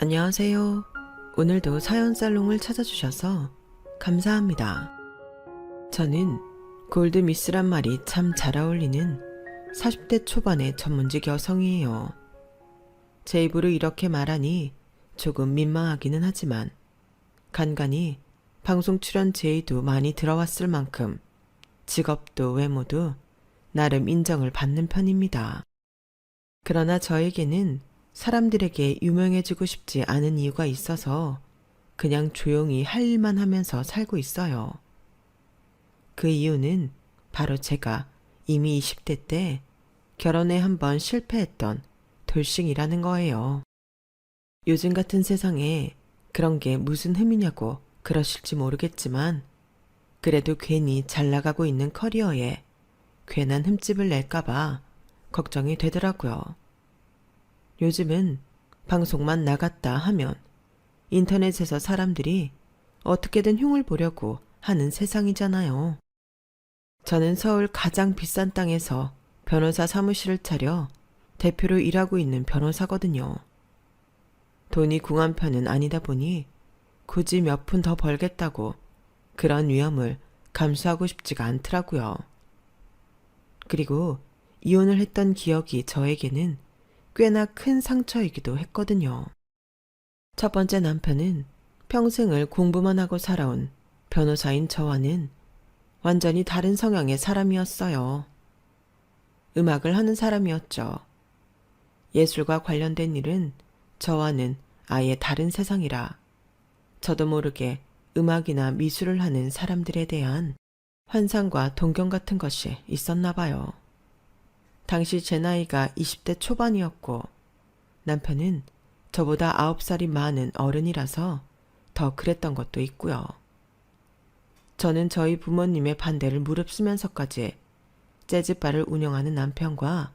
안녕하세요. 오늘도 사연 살롱을 찾아주셔서 감사합니다. 저는 골드미스란 말이 참 잘 어울리는 40대 초반의 전문직 여성이에요. 제 입으로 이렇게 말하니 조금 민망하기는 하지만 간간히 방송 출연 제의도 많이 들어왔을 만큼 직업도 외모도 나름 인정을 받는 편입니다. 그러나 저에게는 사람들에게 유명해지고 싶지 않은 이유가 있어서 그냥 조용히 할 일만 하면서 살고 있어요. 그 이유는 바로 제가 이미 20대 때 결혼에 한번 실패했던 돌싱이라는 거예요. 요즘 같은 세상에 그런 게 무슨 흠이냐고 그러실지 모르겠지만 그래도 괜히 잘 나가고 있는 커리어에 괜한 흠집을 낼까봐 걱정이 되더라고요. 요즘은 방송만 나갔다 하면 인터넷에서 사람들이 어떻게든 흉을 보려고 하는 세상이잖아요. 저는 서울 가장 비싼 땅에서 변호사 사무실을 차려 대표로 일하고 있는 변호사거든요. 돈이 궁한 편은 아니다 보니 굳이 몇 푼 더 벌겠다고 그런 위험을 감수하고 싶지가 않더라고요. 그리고 이혼을 했던 기억이 저에게는 꽤나 큰 상처이기도 했거든요. 첫 번째 남편은 평생을 공부만 하고 살아온 변호사인 저와는 완전히 다른 성향의 사람이었어요. 음악을 하는 사람이었죠. 예술과 관련된 일은 저와는 아예 다른 세상이라 저도 모르게 음악이나 미술을 하는 사람들에 대한 환상과 동경 같은 것이 있었나 봐요. 당시 제 나이가 20대 초반이었고 남편은 저보다 9살이 많은 어른이라서 더 그랬던 것도 있고요. 저는 저희 부모님의 반대를 무릅쓰면서까지 재즈바를 운영하는 남편과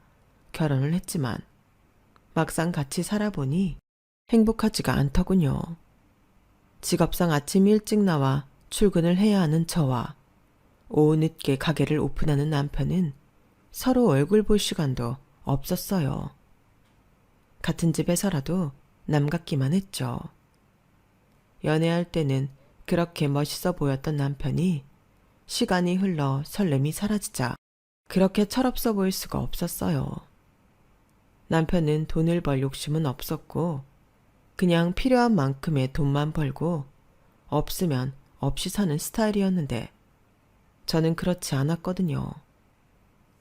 결혼을 했지만 막상 같이 살아보니 행복하지가 않더군요. 직업상 아침 일찍 나와 출근을 해야 하는 저와 오후 늦게 가게를 오픈하는 남편은 서로 얼굴 볼 시간도 없었어요. 같은 집에서라도 남 같기만 했죠. 연애할 때는 그렇게 멋있어 보였던 남편이 시간이 흘러 설렘이 사라지자 그렇게 철없어 보일 수가 없었어요. 남편은 돈을 벌 욕심은 없었고 그냥 필요한 만큼의 돈만 벌고 없으면 없이 사는 스타일이었는데 저는 그렇지 않았거든요.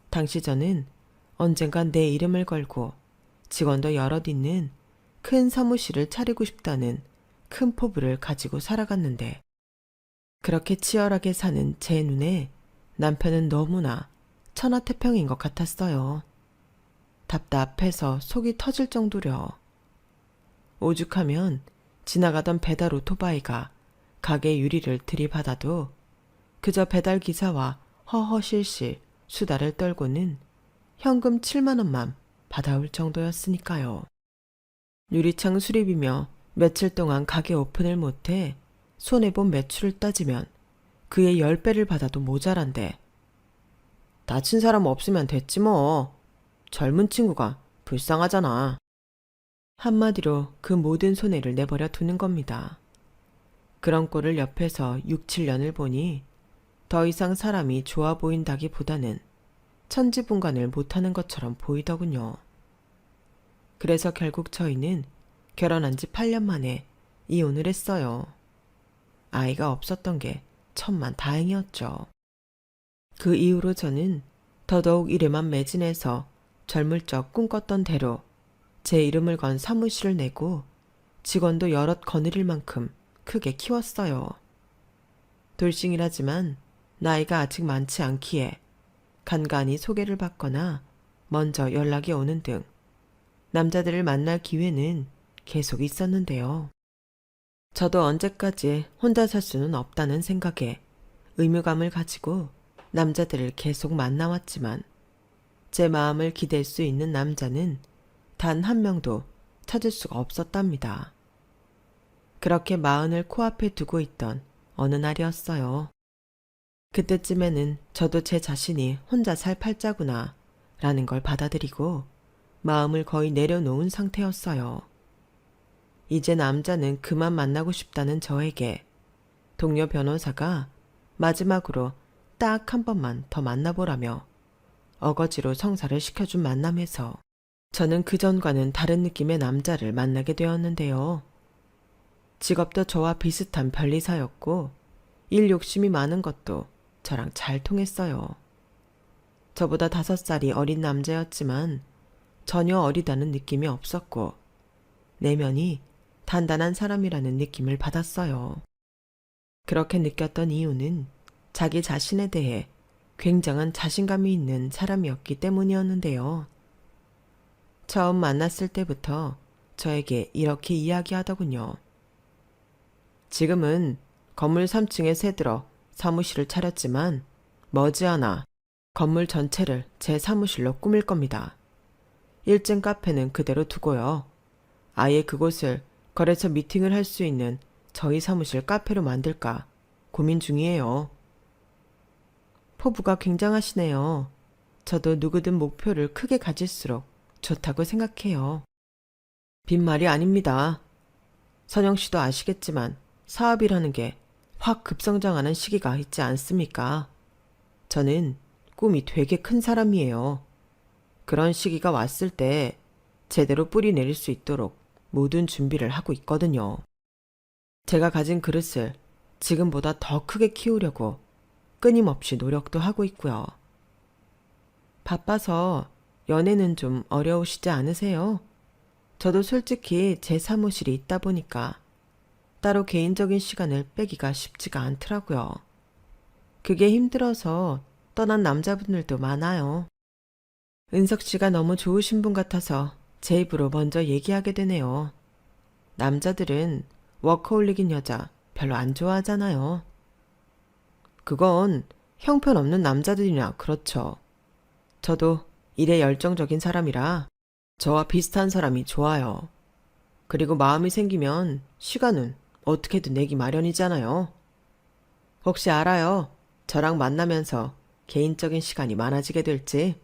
당시 저는 언젠간 내 이름을 걸고 직원도 여럿 있는 큰 사무실을 차리고 싶다는 큰 포부를 가지고 살아갔는데 그렇게 치열하게 사는 제 눈에 남편은 너무나 천하태평인 것 같았어요. 답답해서 속이 터질 정도려. 오죽하면 지나가던 배달 오토바이가 가게 유리를 들이받아도 그저 배달 기사와 허허실실 수다를 떨고는 현금 7만 원만 받아올 정도였으니까요. 유리창 수리비며 며칠 동안 가게 오픈을 못해 손해본 매출을 따지면 그의 10배를 받아도 모자란데 다친 사람 없으면 됐지 뭐. 젊은 친구가 불쌍하잖아. 한마디로 그 모든 손해를 내버려 두는 겁니다. 그런 꼴을 옆에서 6, 7년을 보니 더 이상 사람이 좋아 보인다기보다는 천지분간을 못하는 것처럼 보이더군요. 그래서 결국 저희는 결혼한 지 8년 만에 이혼을 했어요. 아이가 없었던 게 천만 다행이었죠. 그 이후로 저는 더더욱 일에만 매진해서 젊을 적 꿈꿨던 대로 제 이름을 건 사무실을 내고 직원도 여럿 거느릴 만큼 크게 키웠어요. 돌싱이라지만 나이가 아직 많지 않기에 간간히 소개를 받거나 먼저 연락이 오는 등 남자들을 만날 기회는 계속 있었는데요. 저도 언제까지 혼자 살 수는 없다는 생각에 의무감을 가지고 남자들을 계속 만나왔지만 제 마음을 기댈 수 있는 남자는 단 한 명도 찾을 수가 없었답니다. 그렇게 마흔을 코앞에 두고 있던 어느 날이었어요. 그때쯤에는 저도 제 자신이 혼자 살 팔자구나 라는 걸 받아들이고 마음을 거의 내려놓은 상태였어요. 이제 남자는 그만 만나고 싶다는 저에게 동료 변호사가 마지막으로 딱 한 번만 더 만나보라며 어거지로 성사를 시켜준 만남에서 저는 그전과는 다른 느낌의 남자를 만나게 되었는데요. 직업도 저와 비슷한 변리사였고 일 욕심이 많은 것도 저랑 잘 통했어요. 저보다 5살이 어린 남자였지만 전혀 어리다는 느낌이 없었고 내면이 단단한 사람이라는 느낌을 받았어요. 그렇게 느꼈던 이유는 자기 자신에 대해 굉장한 자신감이 있는 사람이었기 때문이었는데요. 처음 만났을 때부터 저에게 이렇게 이야기하더군요. 지금은 건물 3층에 새들어 사무실을 차렸지만 머지않아 건물 전체를 제 사무실로 꾸밀 겁니다. 1층 카페는 그대로 두고요. 아예 그곳을 거래처 미팅을 할 수 있는 저희 사무실 카페로 만들까 고민 중이에요. 포부가 굉장하시네요. 저도 누구든 목표를 크게 가질수록 좋다고 생각해요. 빈말이 아닙니다. 선영 씨도 아시겠지만 사업이라는 게 확 급성장하는 시기가 있지 않습니까? 저는 꿈이 되게 큰 사람이에요. 그런 시기가 왔을 때 제대로 뿌리 내릴 수 있도록 모든 준비를 하고 있거든요. 제가 가진 그릇을 지금보다 더 크게 키우려고 끊임없이 노력도 하고 있고요. 바빠서 연애는 좀 어려우시지 않으세요? 저도 솔직히 제 사무실이 있다 보니까 따로 개인적인 시간을 빼기가 쉽지가 않더라고요. 그게 힘들어서 떠난 남자분들도 많아요. 은석 씨가 너무 좋으신 분 같아서 제 입으로 먼저 얘기하게 되네요. 남자들은 워커홀릭인 여자 별로 안 좋아하잖아요. 그건 형편없는 남자들이나 그렇죠. 저도 일에 열정적인 사람이라 저와 비슷한 사람이 좋아요. 그리고 마음이 생기면 시간은 어떻게든 내기 마련이잖아요. 혹시 알아요? 저랑 만나면서 개인적인 시간이 많아지게 될지.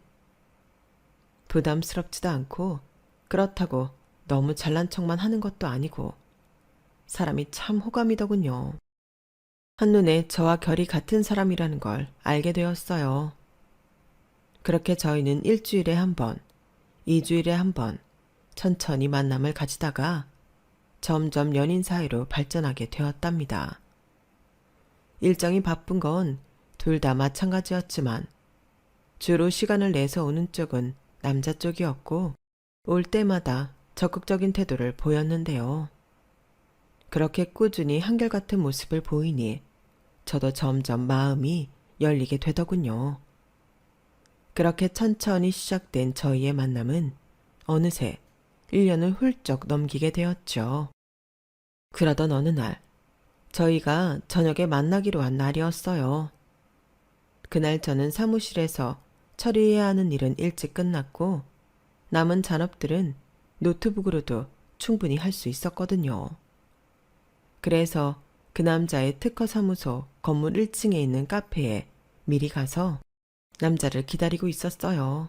부담스럽지도 않고 그렇다고 너무 잘난 척만 하는 것도 아니고 사람이 참 호감이더군요. 한눈에 저와 결이 같은 사람이라는 걸 알게 되었어요. 그렇게 저희는 일주일에 한 번, 2주일에 한 번 천천히 만남을 가지다가 점점 연인 사이로 발전하게 되었답니다. 일정이 바쁜 건 둘 다 마찬가지였지만 주로 시간을 내서 오는 쪽은 남자 쪽이었고 올 때마다 적극적인 태도를 보였는데요. 그렇게 꾸준히 한결같은 모습을 보이니 저도 점점 마음이 열리게 되더군요. 그렇게 천천히 시작된 저희의 만남은 어느새 1년을 훌쩍 넘기게 되었죠. 그러던 어느 날 저희가 저녁에 만나기로 한 날이었어요. 그날 저는 사무실에서 처리해야 하는 일은 일찍 끝났고 남은 잔업들은 노트북으로도 충분히 할 수 있었거든요. 그래서 그 남자의 특허 사무소 건물 1층에 있는 카페에 미리 가서 남자를 기다리고 있었어요.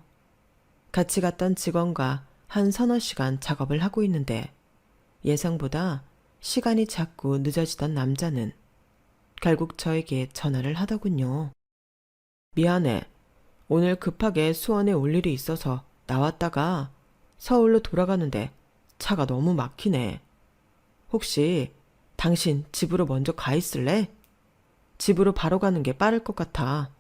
같이 갔던 직원과 한 서너 시간 작업을 하고 있는데 예상보다 시간이 자꾸 늦어지던 남자는 결국 저에게 전화를 하더군요. 미안해. 오늘 급하게 수원에 올 일이 있어서 나왔다가 서울로 돌아가는데 차가 너무 막히네. 혹시 당신 집으로 먼저 가 있을래? 집으로 바로 가는 게 빠를 것 같아.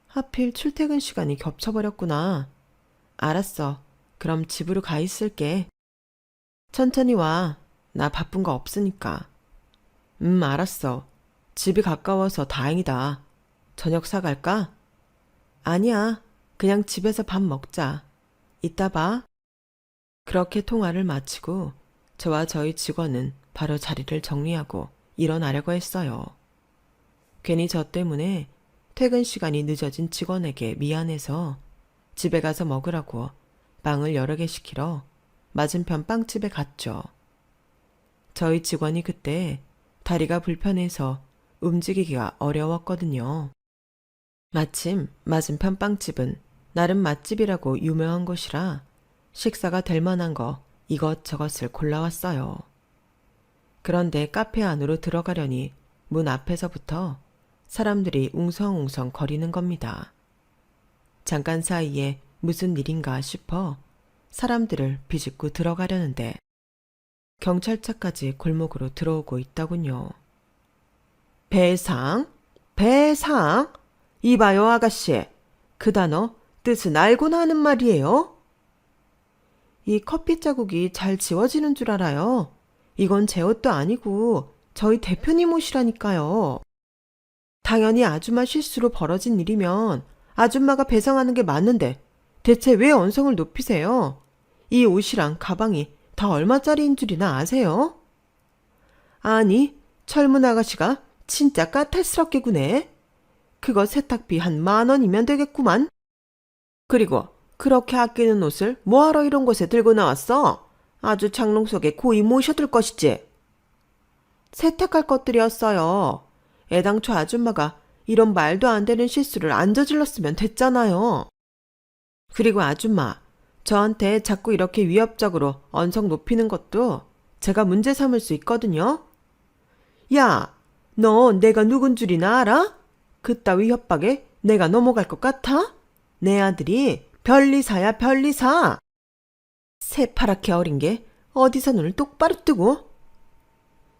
하필 출퇴근 시간이 겹쳐버렸구나. 알았어. 그럼 집으로 가 있을게. 천천히 와. 나 바쁜 거 없으니까. 알았어. 집이 가까워서 다행이다. 저녁 사갈까? 아니야. 그냥 집에서 밥 먹자. 이따 봐. 그렇게 통화를 마치고 저와 저희 직원은 바로 자리를 정리하고 일어나려고 했어요. 괜히 저 때문에 퇴근 시간이 늦어진 직원에게 미안해서 집에 가서 먹으라고 빵을 여러 개 시키러 맞은편 빵집에 갔죠. 저희 직원이 그때 다리가 불편해서 움직이기가 어려웠거든요. 마침 맞은편 빵집은 나름 맛집이라고 유명한 곳이라 식사가 될 만한 거 이것저것을 골라왔어요. 그런데 카페 안으로 들어가려니 문 앞에서부터 사람들이 웅성웅성 거리는 겁니다. 잠깐 사이에 무슨 일인가 싶어 사람들을 비집고 들어가려는데 경찰차까지 골목으로 들어오고 있더군요. 배상? 배상? 이봐요 아가씨. 그 단어 뜻은 알고나 하는 말이에요. 이 커피 자국이 잘 지워지는 줄 알아요. 이건 제 옷도 아니고 저희 대표님 옷이라니까요. 당연히 아줌마 실수로 벌어진 일이면 아줌마가 배상하는 게 맞는데 대체 왜 언성을 높이세요? 이 옷이랑 가방이 다 얼마짜리인 줄이나 아세요? 아니, 젊은 아가씨가 진짜 까탈스럽게 구네. 그거 세탁비 한 10,000원이면 되겠구만. 그리고 그렇게 아끼는 옷을 뭐하러 이런 곳에 들고 나왔어? 아주 장롱 속에 고이 모셔둘 것이지. 세탁할 것들이었어요. 애당초 아줌마가 이런 말도 안 되는 실수를 안 저질렀으면 됐잖아요. 그리고 아줌마, 저한테 자꾸 이렇게 위협적으로 언성 높이는 것도 제가 문제 삼을 수 있거든요. 야, 너 내가 누군 줄이나 알아? 그따위 협박에 내가 넘어갈 것 같아? 내 아들이 별리사야 별리사. 새파랗게 어린 게 어디서 눈을 똑바로 뜨고.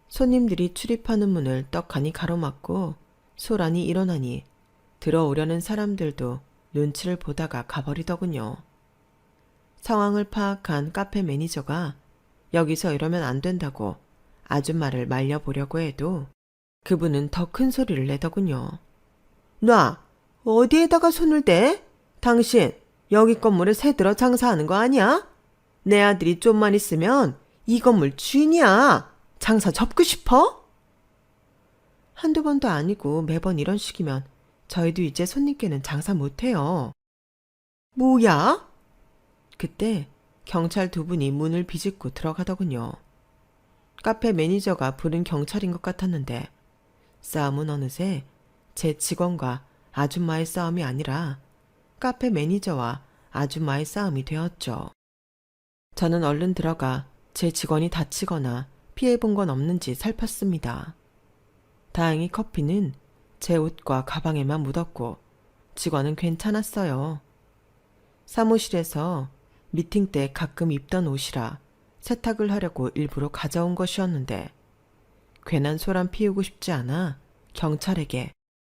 손님들이 출입하는 문을 떡하니 가로막고 소란이 일어나니 들어오려는 사람들도 눈치를 보다가 가버리더군요. 상황을 파악한 카페 매니저가 여기서 이러면 안 된다고 아줌마를 말려보려고 해도 그분은 더 큰 소리를 내더군요. 놔! 어디에다가 손을 대? 당신 여기 건물에 새 들어 장사하는 거 아니야? 내 아들이 좀만 있으면 이 건물 주인이야. 장사 접고 싶어? 한두 번도 아니고 매번 이런 식이면 저희도 이제 손님께는 장사 못해요. 뭐야? 그때 경찰 2분이 문을 비집고 들어가더군요. 카페 매니저가 부른 경찰인 것 같았는데 싸움은 어느새 제 직원과 아줌마의 싸움이 아니라 카페 매니저와 아줌마의 싸움이 되었죠. 저는 얼른 들어가 제 직원이 다치거나 피해본 건 없는지 살폈습니다. 다행히 커피는 제 옷과 가방에만 묻었고 직원은 괜찮았어요. 사무실에서 미팅 때 가끔 입던 옷이라 세탁을 하려고 일부러 가져온 것이었는데 괜한 소란 피우고 싶지 않아 경찰에게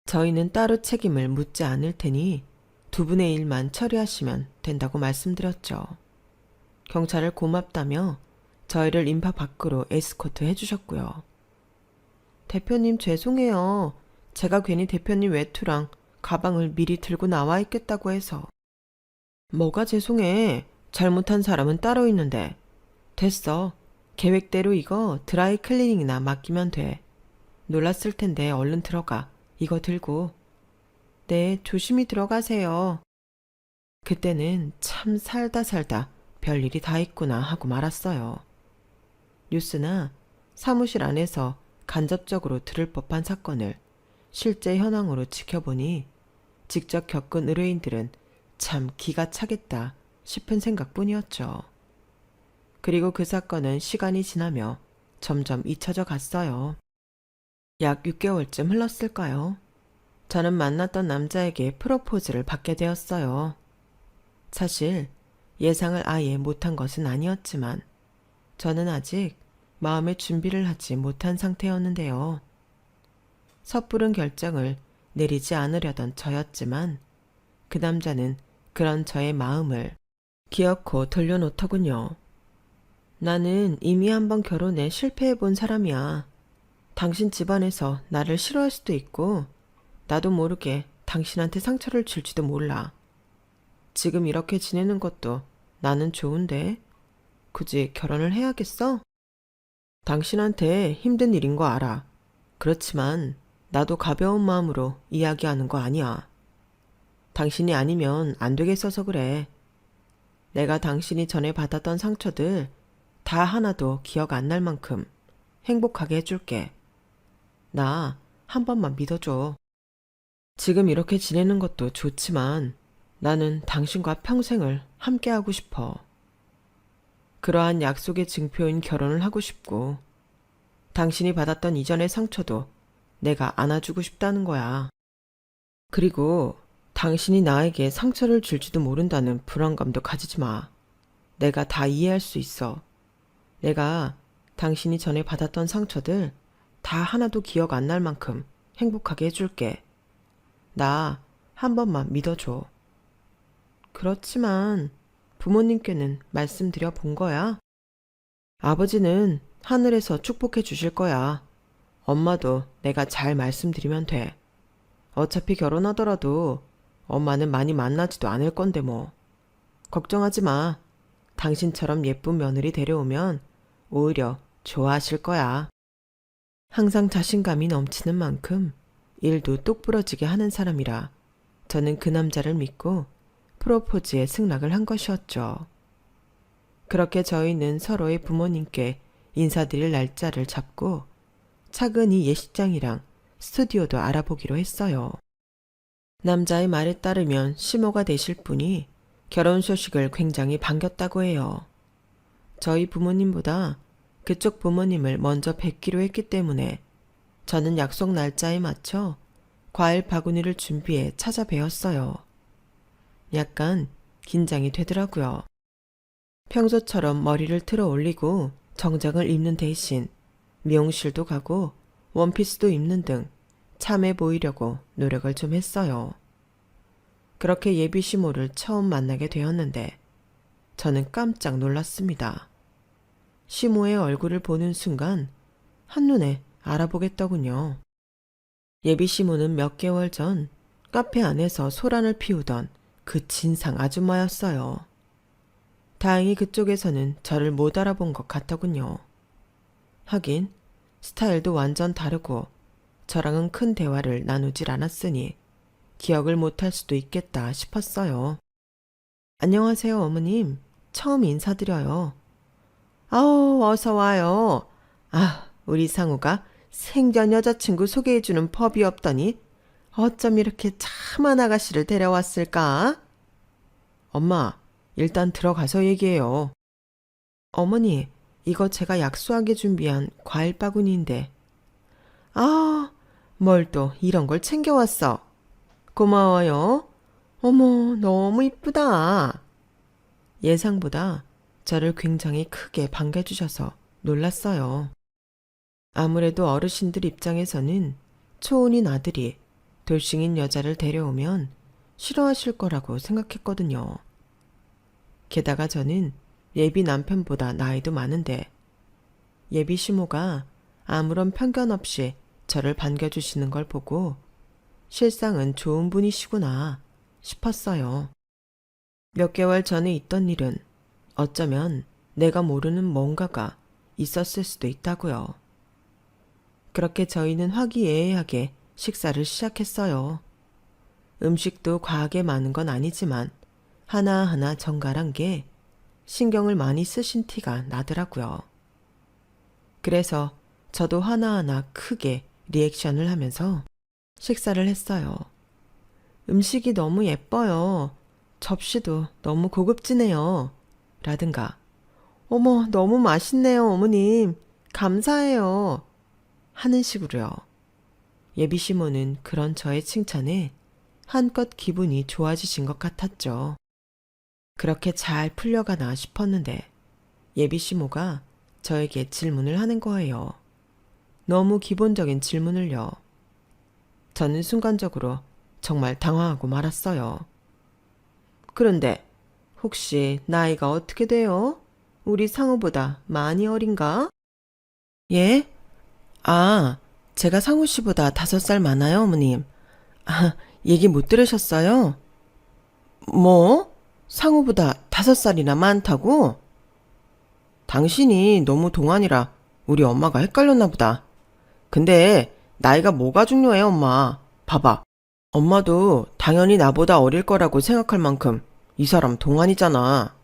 저희는 따로 책임을 묻지 않을 테니 2분의 1만 처리하시면 된다고 말씀드렸죠. 경찰을 고맙다며 저희를 인파 밖으로 에스코트 해주셨고요. 대표님 죄송해요. 제가 괜히 대표님 외투랑 가방을 미리 들고 나와 있겠다고 해서. 뭐가 죄송해. 잘못한 사람은 따로 있는데. 됐어. 계획대로 이거 드라이 클리닝이나 맡기면 돼. 놀랐을 텐데 얼른 들어가. 이거 들고. 네, 조심히 들어가세요. 그때는 참 살다 별일이 다 있구나 하고 말았어요. 뉴스나 사무실 안에서 간접적으로 들을 법한 사건을 실제 현황으로 지켜보니 직접 겪은 의뢰인들은 참 기가 차겠다 싶은 생각뿐이었죠. 그리고 그 사건은 시간이 지나며 점점 잊혀져 갔어요. 약 6개월쯤 흘렀을까요? 저는 만났던 남자에게 프로포즈를 받게 되었어요. 사실 예상을 아예 못한 것은 아니었지만 저는 아직 마음의 준비를 하지 못한 상태였는데요. 섣부른 결정을 내리지 않으려던 저였지만 그 남자는 그런 저의 마음을 기어코 돌려놓더군요. 나는 이미 한번 결혼에 실패해본 사람이야. 당신 집안에서 나를 싫어할 수도 있고 나도 모르게 당신한테 상처를 줄지도 몰라. 지금 이렇게 지내는 것도 나는 좋은데 굳이 결혼을 해야겠어? 당신한테 힘든 일인 거 알아. 그렇지만 나도 가벼운 마음으로 이야기하는 거 아니야. 당신이 아니면 안 되겠어서 그래. 내가 당신이 전에 받았던 상처들 다 하나도 기억 안 날 만큼 행복하게 해줄게. 나 한 번만 믿어줘. 지금 이렇게 지내는 것도 좋지만 나는 당신과 평생을 함께하고 싶어. 그러한 약속의 증표인 결혼을 하고 싶고, 당신이 받았던 이전의 상처도 내가 안아주고 싶다는 거야. 그리고 당신이 나에게 상처를 줄지도 모른다는 불안감도 가지지 마. 내가 다 이해할 수 있어. 내가 당신이 전에 받았던 상처들 다 하나도 기억 안 날 만큼 행복하게 해줄게. 나 한 번만 믿어줘. 그렇지만 부모님께는 말씀드려 본 거야. 아버지는 하늘에서 축복해 주실 거야. 엄마도 내가 잘 말씀드리면 돼. 어차피 결혼하더라도 엄마는 많이 만나지도 않을 건데 뭐. 걱정하지 마. 당신처럼 예쁜 며느리 데려오면 오히려 좋아하실 거야. 항상 자신감이 넘치는 만큼 일도 똑부러지게 하는 사람이라 저는 그 남자를 믿고 프로포즈에 승낙을 한 것이었죠. 그렇게 저희는 서로의 부모님께 인사드릴 날짜를 잡고 차근히 예식장이랑 스튜디오도 알아보기로 했어요. 남자의 말에 따르면 시모가 되실 분이 결혼 소식을 굉장히 반겼다고 해요. 저희 부모님보다 그쪽 부모님을 먼저 뵙기로 했기 때문에 저는 약속 날짜에 맞춰 과일 바구니를 준비해 찾아뵈었어요. 약간 긴장이 되더라고요. 평소처럼 머리를 틀어 올리고 정장을 입는 대신 미용실도 가고 원피스도 입는 등 참해 보이려고 노력을 좀 했어요. 그렇게 예비 시모를 처음 만나게 되었는데 저는 깜짝 놀랐습니다. 시모의 얼굴을 보는 순간 한눈에 알아보겠더군요. 예비 시모는 몇 개월 전 카페 안에서 소란을 피우던 그 진상 아줌마였어요. 다행히 그쪽에서는 저를 못 알아본 것 같더군요. 하긴 스타일도 완전 다르고 저랑은 큰 대화를 나누질 않았으니 기억을 못할 수도 있겠다 싶었어요. 안녕하세요, 어머님. 처음 인사드려요. 아우, 어서 와요. 아, 우리 상우가 생전 여자친구 소개해주는 법이 없더니 어쩜 이렇게 참한 아가씨를 데려왔을까? 엄마, 일단 들어가서 얘기해요. 어머니, 이거 제가 약수하게 준비한 과일 바구니인데. 아, 뭘 또 이런 걸 챙겨왔어. 고마워요. 어머, 너무 이쁘다. 예상보다 저를 굉장히 크게 반겨주셔서 놀랐어요. 아무래도 어르신들 입장에서는 초혼인 아들이 돌싱인 여자를 데려오면 싫어하실 거라고 생각했거든요. 게다가 저는 예비 남편보다 나이도 많은데 예비 시모가 아무런 편견 없이 저를 반겨주시는 걸 보고 실상은 좋은 분이시구나 싶었어요. 몇 개월 전에 있던 일은 어쩌면 내가 모르는 뭔가가 있었을 수도 있다고요. 그렇게 저희는 화기애애하게 식사를 시작했어요. 음식도 과하게 많은 건 아니지만 하나하나 정갈한 게 신경을 많이 쓰신 티가 나더라고요. 그래서 저도 하나하나 크게 리액션을 하면서 식사를 했어요. 음식이 너무 예뻐요. 접시도 너무 고급지네요. 라든가, 어머, 너무 맛있네요, 어머님. 감사해요. 하는 식으로요. 예비 시모는 그런 저의 칭찬에 한껏 기분이 좋아지신 것 같았죠. 그렇게 잘 풀려가나 싶었는데 예비 시모가 저에게 질문을 하는 거예요. 너무 기본적인 질문을요. 저는 순간적으로 정말 당황하고 말았어요. 그런데 혹시 나이가 어떻게 돼요? 우리 상우보다 많이 어린가? 예? 아, 제가 상우 씨보다 5살 많아요, 어머님. 아, 얘기 못 들으셨어요? 뭐? 상우보다 5살이나 많다고? 당신이 너무 동안이라 우리 엄마가 헷갈렸나 보다. 근데 나이가 뭐가 중요해, 엄마. 봐봐. 엄마도 당연히 나보다 어릴 거라고 생각할 만큼 이 사람 동안이잖아.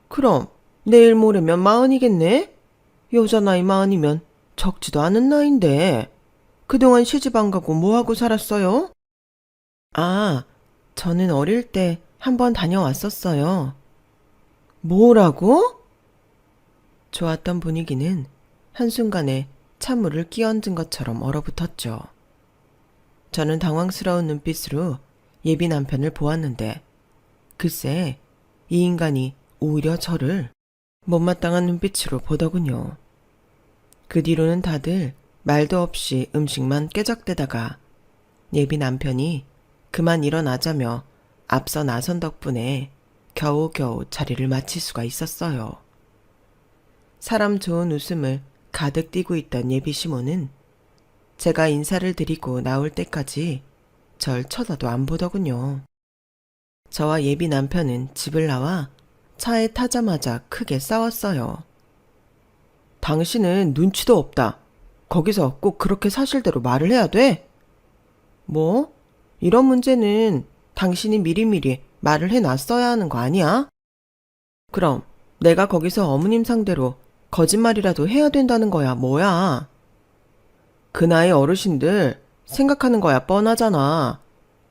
그럼 내일 모레면 40이겠네? 여자 나이 40이면 적지도 않은 나이인데 그동안 시집 안 가고 뭐하고 살았어요? 아, 저는 어릴 때 한번 다녀왔었어요. 뭐라고? 좋았던 분위기는 한순간에 찬물을 끼얹은 것처럼 얼어붙었죠. 저는 당황스러운 눈빛으로 예비 남편을 보았는데 글쎄 이 인간이 오히려 저를 못마땅한 눈빛으로 보더군요. 그 뒤로는 다들 말도 없이 음식만 깨작대다가 예비 남편이 그만 일어나자며 앞서 나선 덕분에 겨우겨우 자리를 마칠 수가 있었어요. 사람 좋은 웃음을 가득 띠고 있던 예비 시모는 제가 인사를 드리고 나올 때까지 절 쳐다도 안 보더군요. 저와 예비 남편은 집을 나와 차에 타자마자 크게 싸웠어요. 당신은 눈치도 없다. 거기서 꼭 그렇게 사실대로 말을 해야 돼? 뭐? 이런 문제는 당신이 미리미리 말을 해놨어야 하는 거 아니야? 그럼 내가 거기서 어머님 상대로 거짓말이라도 해야 된다는 거야, 뭐야? 그 나이 어르신들 생각하는 거야 뻔하잖아.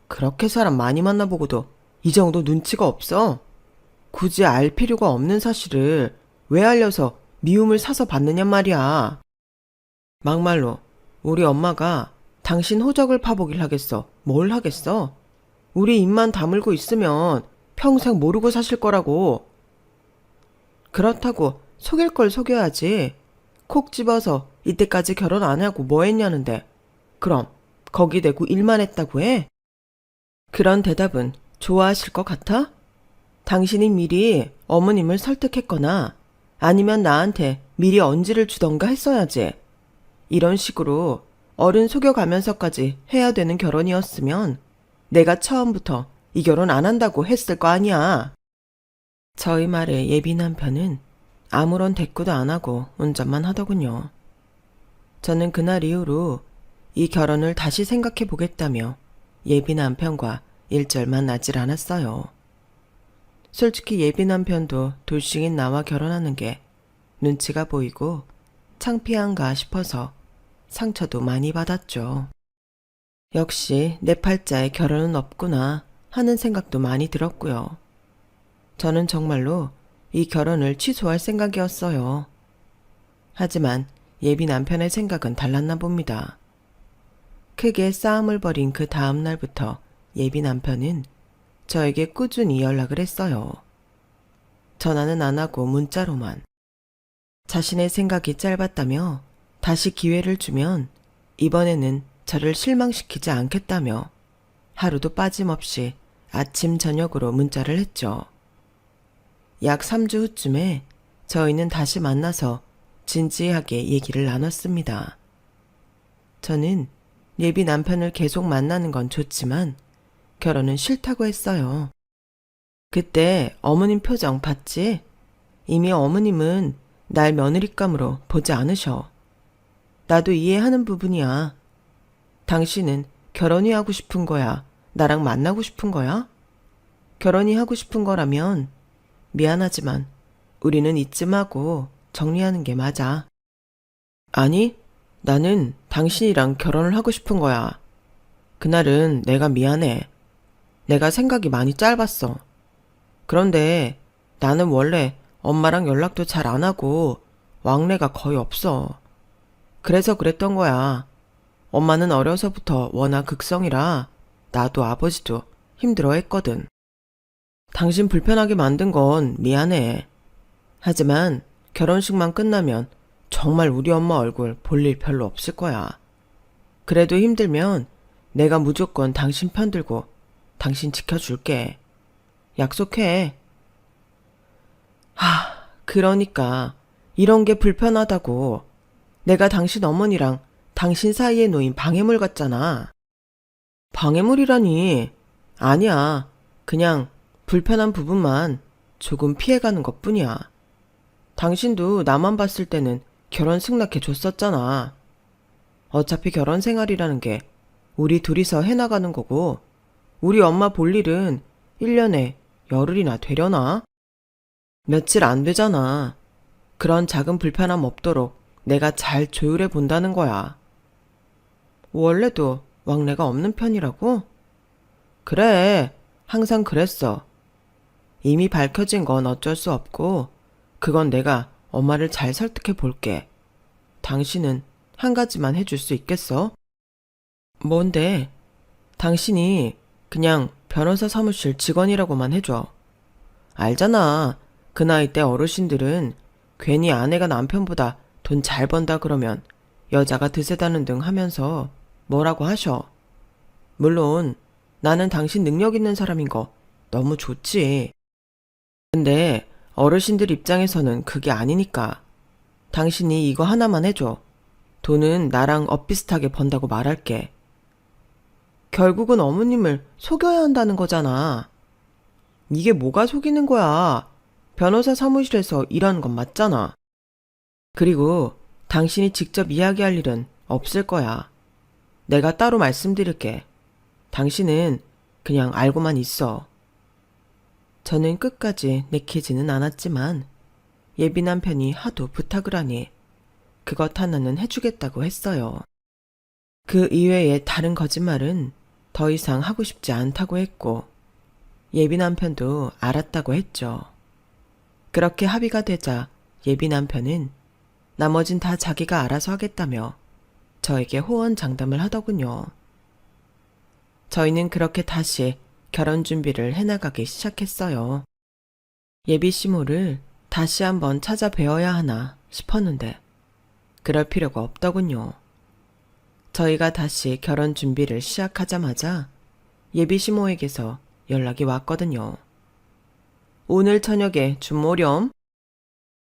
그렇게 사람 많이 만나보고도 이 정도 눈치가 없어? 굳이 알 필요가 없는 사실을 왜 알려서 미움을 사서 받느냔 말이야. 막말로 우리 엄마가 당신 호적을 파보길 하겠어. 뭘 하겠어? 우리 입만 다물고 있으면 평생 모르고 사실 거라고. 그렇다고 속일 걸 속여야지. 콕 집어서 이때까지 결혼 안 하고 뭐 했냐는데 그럼 거기 대고 일만 했다고 해? 그런 대답은 좋아하실 것 같아? 당신이 미리 어머님을 설득했거나 아니면 나한테 미리 언지를 주던가 했어야지. 이런 식으로 어른 속여가면서까지 해야 되는 결혼이었으면 내가 처음부터 이 결혼 안 한다고 했을 거 아니야. 저희 말에 예비 남편은 아무런 대꾸도 안 하고 운전만 하더군요. 저는 그날 이후로 이 결혼을 다시 생각해 보겠다며 예비 남편과 일절만 나질 않았어요. 솔직히 예비 남편도 돌싱인 나와 결혼하는 게 눈치가 보이고 창피한가 싶어서 상처도 많이 받았죠. 역시 내 팔자에 결혼은 없구나 하는 생각도 많이 들었고요. 저는 정말로 이 결혼을 취소할 생각이었어요. 하지만 예비 남편의 생각은 달랐나 봅니다. 크게 싸움을 벌인 그 다음 날부터 예비 남편은 저에게 꾸준히 연락을 했어요. 전화는 안 하고 문자로만. 자신의 생각이 짧았다며 다시 기회를 주면 이번에는 저를 실망시키지 않겠다며 하루도 빠짐없이 아침 저녁으로 문자를 했죠. 약 3주 후쯤에 저희는 다시 만나서 진지하게 얘기를 나눴습니다. 저는 예비 남편을 계속 만나는 건 좋지만 결혼은 싫다고 했어요. 그때 어머님 표정 봤지? 이미 어머님은 날 며느리감으로 보지 않으셔. 나도 이해하는 부분이야. 당신은 결혼이 하고 싶은 거야? 나랑 만나고 싶은 거야? 결혼이 하고 싶은 거라면 미안하지만 우리는 이쯤 하고 정리하는 게 맞아. 아니, 나는 당신이랑 결혼을 하고 싶은 거야. 그날은 내가 미안해. 내가 생각이 많이 짧았어. 그런데 나는 원래 엄마랑 연락도 잘 안 하고 왕래가 거의 없어. 그래서 그랬던 거야. 엄마는 어려서부터 워낙 극성이라 나도 아버지도 힘들어 했거든. 당신 불편하게 만든 건 미안해. 하지만 결혼식만 끝나면 정말 우리 엄마 얼굴 볼 일 별로 없을 거야. 그래도 힘들면 내가 무조건 당신 편 들고 당신 지켜줄게. 약속해. 그러니까 이런 게 불편하다고. 내가 당신 어머니랑 당신 사이에 놓인 방해물 같잖아. 방해물이라니. 아니야. 그냥 불편한 부분만 조금 피해가는 것뿐이야. 당신도 나만 봤을 때는 결혼 승낙해 줬었잖아. 어차피 결혼 생활이라는 게 우리 둘이서 해나가는 거고 우리 엄마 볼 일은 1년에 열흘이나 되려나? 며칠 안 되잖아. 그런 작은 불편함 없도록 내가 잘 조율해 본다는 거야. 원래도 왕래가 없는 편이라고? 그래, 항상 그랬어. 이미 밝혀진 건 어쩔 수 없고 그건 내가 엄마를 잘 설득해 볼게. 당신은 한 가지만 해줄 수 있겠어? 뭔데? 당신이 그냥 변호사 사무실 직원이라고만 해줘. 알잖아. 그 나이 때 어르신들은 괜히 아내가 남편보다 돈 잘 번다 그러면 여자가 드세다는 등 하면서 뭐라고 하셔. 물론 나는 당신 능력 있는 사람인 거 너무 좋지. 근데 어르신들 입장에서는 그게 아니니까. 당신이 이거 하나만 해줘. 돈은 나랑 엇비슷하게 번다고 말할게. 결국은 어머님을 속여야 한다는 거잖아. 이게 뭐가 속이는 거야? 변호사 사무실에서 일하는 건 맞잖아. 그리고 당신이 직접 이야기할 일은 없을 거야. 내가 따로 말씀드릴게. 당신은 그냥 알고만 있어. 저는 끝까지 내키지는 않았지만 예비 남편이 하도 부탁을 하니 그것 하나는 해주겠다고 했어요. 그 이외에 다른 거짓말은 더 이상 하고 싶지 않다고 했고 예비 남편도 알았다고 했죠. 그렇게 합의가 되자 예비 남편은 나머진 다 자기가 알아서 하겠다며 저에게 호언장담을 하더군요. 저희는 그렇게 다시 결혼 준비를 해나가기 시작했어요. 예비 시모를 다시 한번 찾아뵈어야 하나 싶었는데 그럴 필요가 없더군요. 저희가 다시 결혼 준비를 시작하자마자 예비 시모에게서 연락이 왔거든요. 오늘 저녁에 좀 오렴?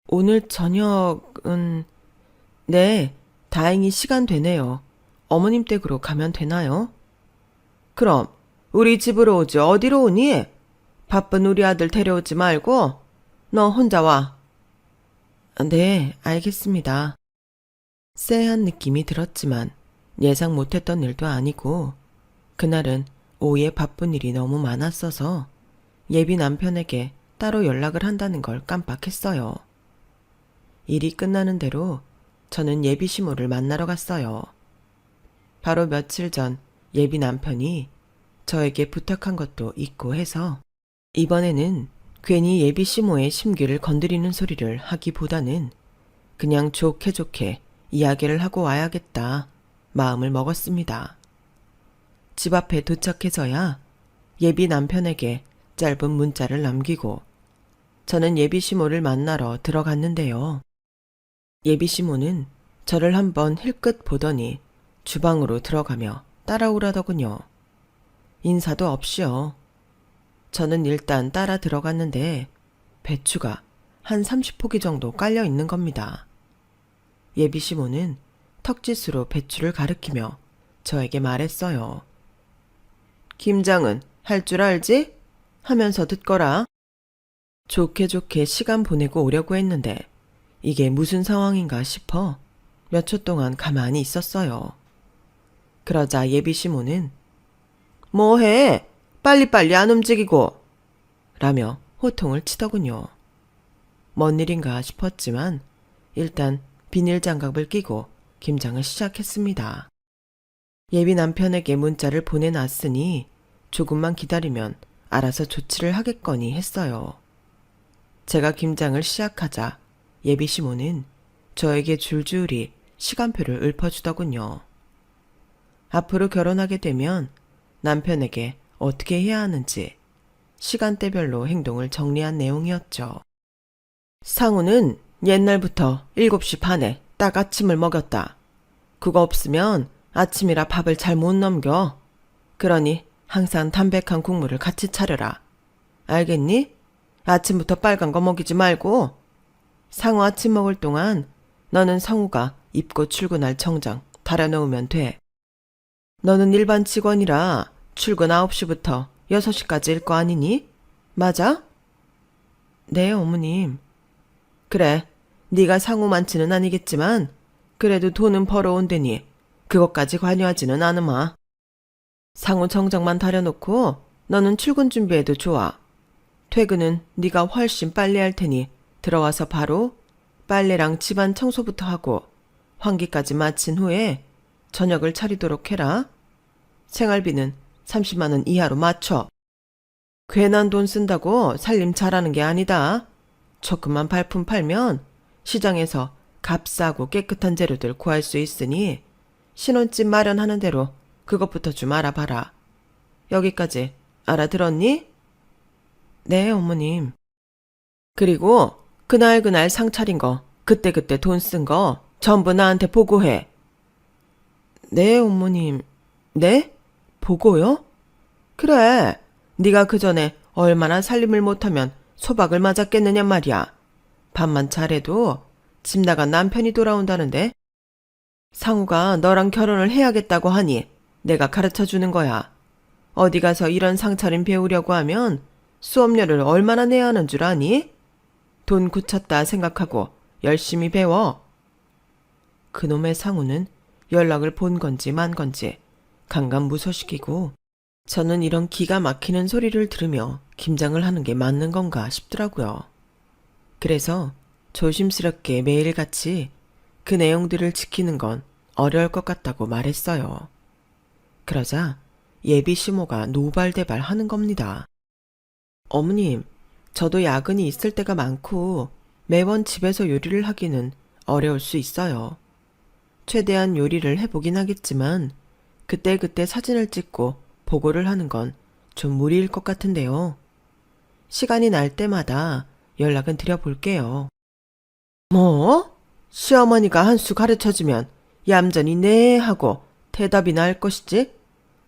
오늘 저녁은... 네, 다행히 시간 되네요. 어머님 댁으로 가면 되나요? 그럼 우리 집으로 오지 어디로 오니? 바쁜 우리 아들 데려오지 말고 너 혼자 와. 네, 알겠습니다. 쎄한 느낌이 들었지만 예상 못했던 일도 아니고 그날은 오후에 바쁜 일이 너무 많았어서 예비 남편에게 따로 연락을 한다는 걸 깜빡했어요. 일이 끝나는 대로 저는 예비 시모를 만나러 갔어요. 바로 며칠 전 예비 남편이 저에게 부탁한 것도 있고 해서 이번에는 괜히 예비 시모의 심기를 건드리는 소리를 하기보다는 그냥 좋게 좋게 이야기를 하고 와야겠다 마음을 먹었습니다. 집 앞에 도착해서야 예비 남편에게 짧은 문자를 남기고 저는 예비 시모를 만나러 들어갔는데요. 예비 시모는 저를 한번 힐끗 보더니 주방으로 들어가며 따라오라더군요. 인사도 없이요. 저는 일단 따라 들어갔는데 배추가 한 30포기 정도 깔려 있는 겁니다. 예비 시모는 턱짓으로 배추를 가리키며 저에게 말했어요. 김장은 할 줄 알지? 하면서 듣거라. 좋게 좋게 시간 보내고 오려고 했는데 이게 무슨 상황인가 싶어 몇 초 동안 가만히 있었어요. 그러자 예비 시모는 뭐해? 빨리빨리 안 움직이고 라며 호통을 치더군요. 뭔 일인가 싶었지만 일단 비닐 장갑을 끼고 김장을 시작했습니다. 예비 남편에게 문자를 보내놨으니 조금만 기다리면 알아서 조치를 하겠거니 했어요. 제가 김장을 시작하자 예비 시모는 저에게 줄줄이 시간표를 읊어주더군요. 앞으로 결혼하게 되면 남편에게 어떻게 해야 하는지 시간대별로 행동을 정리한 내용이었죠. 상우는 옛날부터 7시 반에 딱 아침을 먹였다. 그거 없으면 아침이라 밥을 잘 못 넘겨. 그러니 항상 담백한 국물을 같이 차려라. 알겠니? 아침부터 빨간 거 먹이지 말고. 상우 아침 먹을 동안 너는 상우가 입고 출근할 정장 달아놓으면 돼. 너는 일반 직원이라 출근 9시부터 6시까지일 거 아니니? 맞아? 네, 어머님. 그래, 네가 상우 많지는 아니겠지만 그래도 돈은 벌어온대니 그것까지 관여하지는 않으마. 상우 정장만 다려놓고 너는 출근 준비해도 좋아. 퇴근은 네가 훨씬 빨리 할 테니 들어와서 바로 빨래랑 집안 청소부터 하고 환기까지 마친 후에 저녁을 차리도록 해라. 생활비는 30만 원 이하로 맞춰. 괜한 돈 쓴다고 살림 잘하는 게 아니다. 조금만 발품 팔면 시장에서 값싸고 깨끗한 재료들 구할 수 있으니 신혼집 마련하는 대로 그것부터 좀 알아봐라. 여기까지 알아들었니? 네, 어머님. 그리고 그날 상 차린 거, 그때 돈 쓴 거 전부 나한테 보고해. 네, 어머님. 네? 보고요? 그래. 네가 그전에 얼마나 살림을 못하면 소박을 맞았겠느냐 말이야. 밥만 잘해도 집 나간 남편이 돌아온다는데 상우가 너랑 결혼을 해야겠다고 하니 내가 가르쳐 주는 거야. 어디 가서 이런 상차림 배우려고 하면 수업료를 얼마나 내야 하는 줄 아니? 돈 굳혔다 생각하고 열심히 배워. 그놈의 상우는 연락을 본 건지 만 건지 강간무소시키고 저는 이런 기가 막히는 소리를 들으며 김장을 하는 게 맞는 건가 싶더라고요. 그래서 조심스럽게 매일같이 그 내용들을 지키는 건 어려울 것 같다고 말했어요. 그러자 예비 시모가 노발대발 하는 겁니다. 어머님, 저도 야근이 있을 때가 많고 매번 집에서 요리를 하기는 어려울 수 있어요. 최대한 요리를 해보긴 하겠지만 그때그때 사진을 찍고 보고를 하는 건 좀 무리일 것 같은데요. 시간이 날 때마다 연락은 드려볼게요. 뭐? 시어머니가 한 수 가르쳐주면 얌전히 네 하고 대답이나 할 것이지?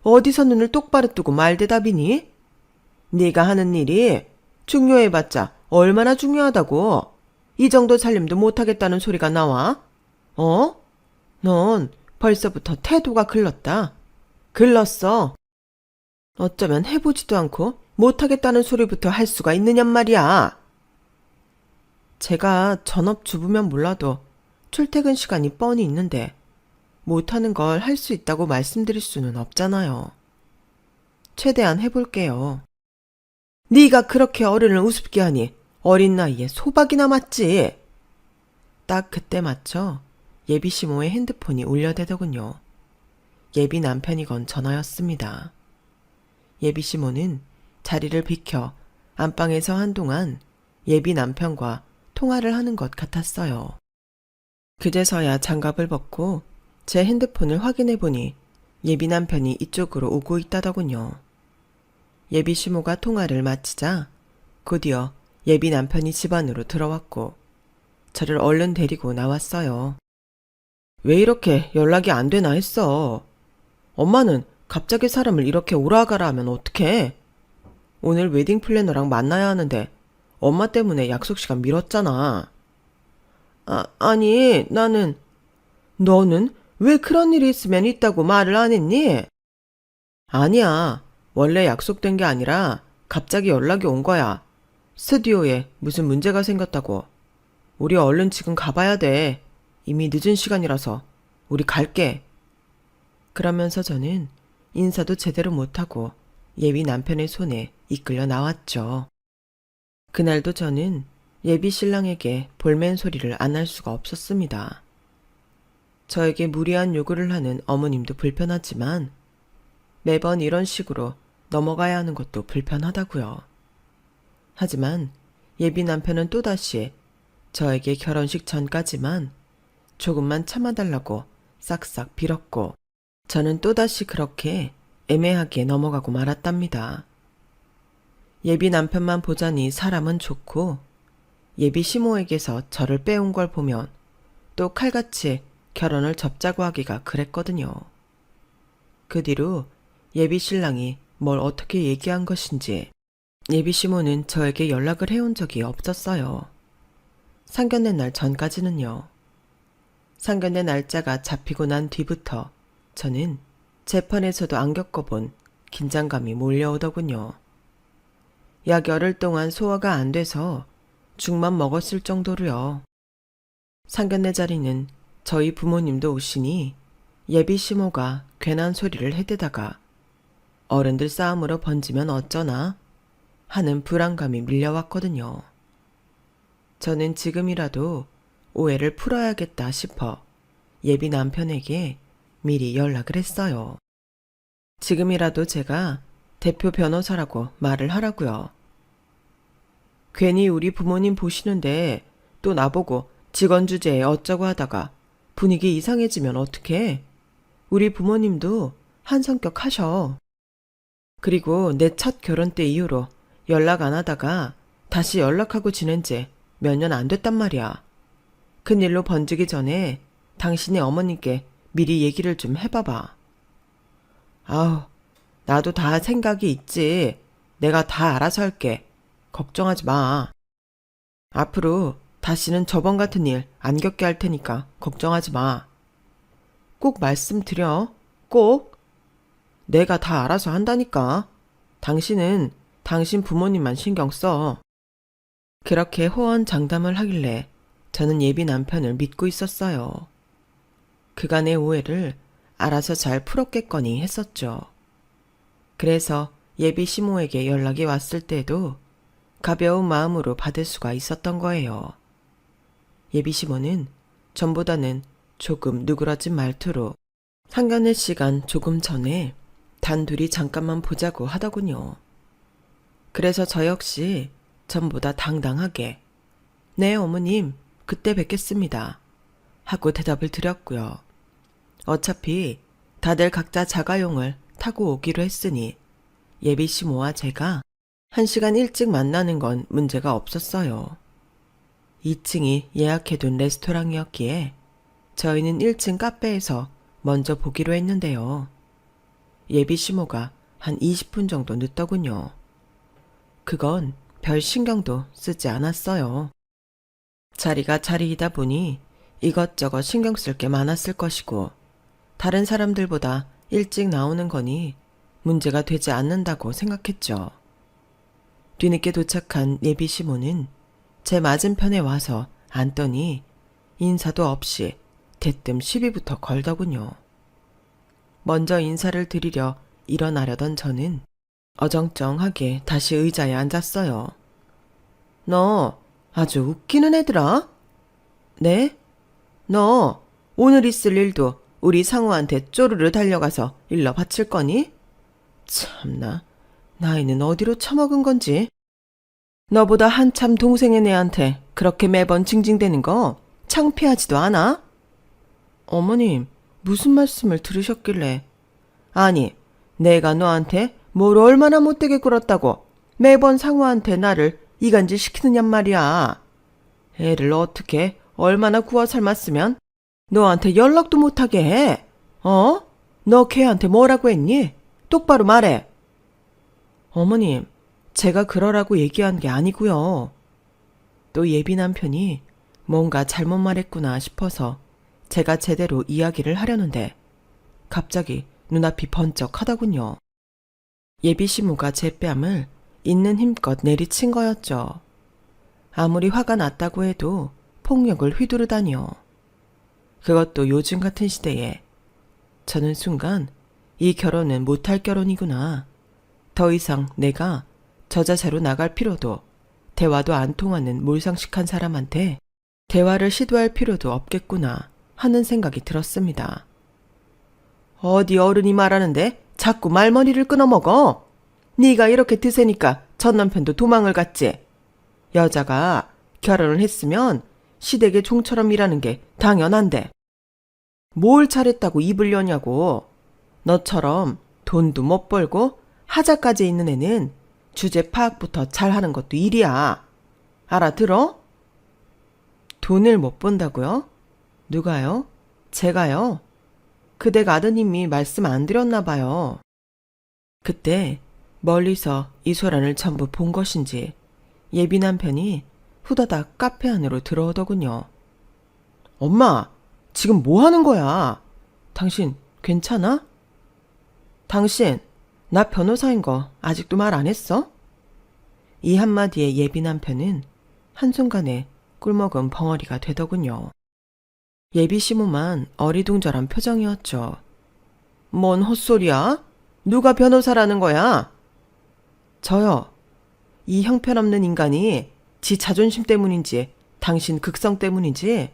어디서 눈을 똑바로 뜨고 말대답이니? 네가 하는 일이 중요해봤자 얼마나 중요하다고. 이 정도 살림도 못하겠다는 소리가 나와? 어? 넌 벌써부터 태도가 글렀다. 글렀어. 어쩌면 해보지도 않고 못하겠다는 소리부터 할 수가 있느냔 말이야. 제가 전업주부면 몰라도 출퇴근 시간이 뻔히 있는데 못하는 걸 할 수 있다고 말씀드릴 수는 없잖아요. 최대한 해볼게요. 네가 그렇게 어른을 우습게 하니 어린 나이에 소박이나 맞지. 딱 그때 맞춰 예비 시모의 핸드폰이 울려대더군요. 예비 남편이 건 전화였습니다. 예비 시모는 자리를 비켜 안방에서 한동안 예비 남편과 통화를 하는 것 같았어요. 그제서야 장갑을 벗고 제 핸드폰을 확인해 보니 예비 남편이 이쪽으로 오고 있다더군요. 예비 시모가 통화를 마치자 곧이어 예비 남편이 집 안으로 들어왔고 저를 얼른 데리고 나왔어요. 왜 이렇게 연락이 안 되나 했어. 엄마는 갑자기 사람을 이렇게 오라가라 하면 어떡해? 오늘 웨딩 플래너랑 만나야 하는데 엄마 때문에 약속 시간 미뤘잖아. 아니 나는... 너는 왜 그런 일이 있으면 있다고 말을 안 했니? 아니야. 원래 약속된 게 아니라 갑자기 연락이 온 거야. 스튜디오에 무슨 문제가 생겼다고. 우리 얼른 지금 가봐야 돼. 이미 늦은 시간이라서. 우리 갈게. 그러면서 저는 인사도 제대로 못하고 예비 남편의 손에 이끌려 나왔죠. 그날도 저는 예비 신랑에게 볼멘 소리를 안 할 수가 없었습니다. 저에게 무리한 요구를 하는 어머님도 불편하지만 매번 이런 식으로 넘어가야 하는 것도 불편하다고요. 하지만 예비 남편은 또다시 저에게 결혼식 전까지만 조금만 참아달라고 싹싹 빌었고 저는 또다시 그렇게 애매하게 넘어가고 말았답니다. 예비 남편만 보자니 사람은 좋고 예비 시모에게서 저를 빼온 걸 보면 또 칼같이 결혼을 접자고 하기가 그랬거든요. 그 뒤로 예비 신랑이 뭘 어떻게 얘기한 것인지 예비 시모는 저에게 연락을 해온 적이 없었어요. 상견례 날 전까지는요. 상견례 날짜가 잡히고 난 뒤부터 저는 재판에서도 안 겪어본 긴장감이 몰려오더군요. 약 열흘 동안 소화가 안 돼서 죽만 먹었을 정도로요. 상견례 자리는 저희 부모님도 오시니 예비 시모가 괜한 소리를 해대다가 어른들 싸움으로 번지면 어쩌나 하는 불안감이 밀려왔거든요. 저는 지금이라도 오해를 풀어야겠다 싶어 예비 남편에게 미리 연락을 했어요. 지금이라도 제가 대표 변호사라고 말을 하라고요. 괜히 우리 부모님 보시는데 또 나보고 직원 주제에 어쩌고 하다가 분위기 이상해지면 어떡해? 우리 부모님도 한 성격 하셔. 그리고 내 첫 결혼 때 이후로 연락 안 하다가 다시 연락하고 지낸 지 몇 년 안 됐단 말이야. 큰일로 번지기 전에 당신의 어머님께 미리 얘기를 좀 해봐봐. 아우, 나도 다 생각이 있지. 내가 다 알아서 할게. 걱정하지 마. 앞으로 다시는 저번 같은 일 안 겪게 할 테니까 걱정하지 마. 꼭 말씀드려. 꼭. 내가 다 알아서 한다니까. 당신은 당신 부모님만 신경 써. 그렇게 호언장담을 하길래 저는 예비 남편을 믿고 있었어요. 그간의 오해를 알아서 잘 풀었겠거니 했었죠. 그래서 예비 시모에게 연락이 왔을 때도 가벼운 마음으로 받을 수가 있었던 거예요. 예비 시모는 전보다는 조금 누그러진 말투로 상견례 시간 조금 전에 단둘이 잠깐만 보자고 하더군요. 그래서 저 역시 전보다 당당하게 네 어머님 그때 뵙겠습니다 하고 대답을 드렸고요. 어차피 다들 각자 자가용을 타고 오기로 했으니 예비 시모와 제가 1시간 일찍 만나는 건 문제가 없었어요. 2층이 예약해둔 레스토랑이었기에 저희는 1층 카페에서 먼저 보기로 했는데요. 예비 시모가 한 20분 정도 늦더군요. 그건 별 신경도 쓰지 않았어요. 자리가 자리이다 보니 이것저것 신경 쓸 게 많았을 것이고 다른 사람들보다 일찍 나오는 거니 문제가 되지 않는다고 생각했죠. 뒤늦게 도착한 예비 시모는 제 맞은편에 와서 앉더니 인사도 없이 대뜸 시비부터 걸더군요. 먼저 인사를 드리려 일어나려던 저는 어정쩡하게 다시 의자에 앉았어요. 너 아주 웃기는 애들아? 네? 너 오늘 있을 일도 우리 상우한테 쪼르르 달려가서 일러 바칠 거니? 참나, 나이는 어디로 처먹은 건지. 너보다 한참 동생의 애한테 그렇게 매번 징징대는 거 창피하지도 않아? 어머님, 무슨 말씀을 들으셨길래. 아니, 내가 너한테 뭘 얼마나 못되게 굴었다고 매번 상우한테 나를 이간질 시키느냔 말이야. 애를 어떻게 얼마나 구워 삶았으면 너한테 연락도 못하게 해. 어? 너 걔한테 뭐라고 했니? 똑바로 말해. 어머님, 제가 그러라고 얘기한 게 아니고요. 또 예비 남편이 뭔가 잘못 말했구나 싶어서 제가 제대로 이야기를 하려는데 갑자기 눈앞이 번쩍하더군요. 예비 시모가 제 뺨을 있는 힘껏 내리친 거였죠. 아무리 화가 났다고 해도 폭력을 휘두르다니요. 그것도 요즘 같은 시대에. 저는 순간 이 결혼은 못할 결혼이구나. 더 이상 내가 저 자세로 나갈 필요도 대화도 안 통하는 몰상식한 사람한테 대화를 시도할 필요도 없겠구나 하는 생각이 들었습니다. 어디 어른이 말하는데 자꾸 말머리를 끊어먹어. 네가 이렇게 드세니까 전 남편도 도망을 갔지. 여자가 결혼을 했으면 시댁의 종처럼 일하는 게 당연한데. 뭘 잘했다고 입을 여냐고. 너처럼 돈도 못 벌고 하자까지 있는 애는 주제 파악부터 잘하는 것도 일이야. 알아들어? 돈을 못 번다고요? 누가요? 제가요? 그댁 아드님이 말씀 안 드렸나 봐요. 그때 멀리서 이 소란을 전부 본 것인지 예비 남편이 후다닥 카페 안으로 들어오더군요. 엄마, 지금 뭐 하는 거야? 당신 괜찮아? 당신, 나 변호사인 거 아직도 말 안 했어? 이 한마디에 예비 남편은 한순간에 꿀먹은 벙어리가 되더군요. 예비 시모만 어리둥절한 표정이었죠. 뭔 헛소리야? 누가 변호사라는 거야? 저요. 이 형편없는 인간이 지 자존심 때문인지 당신 극성 때문인지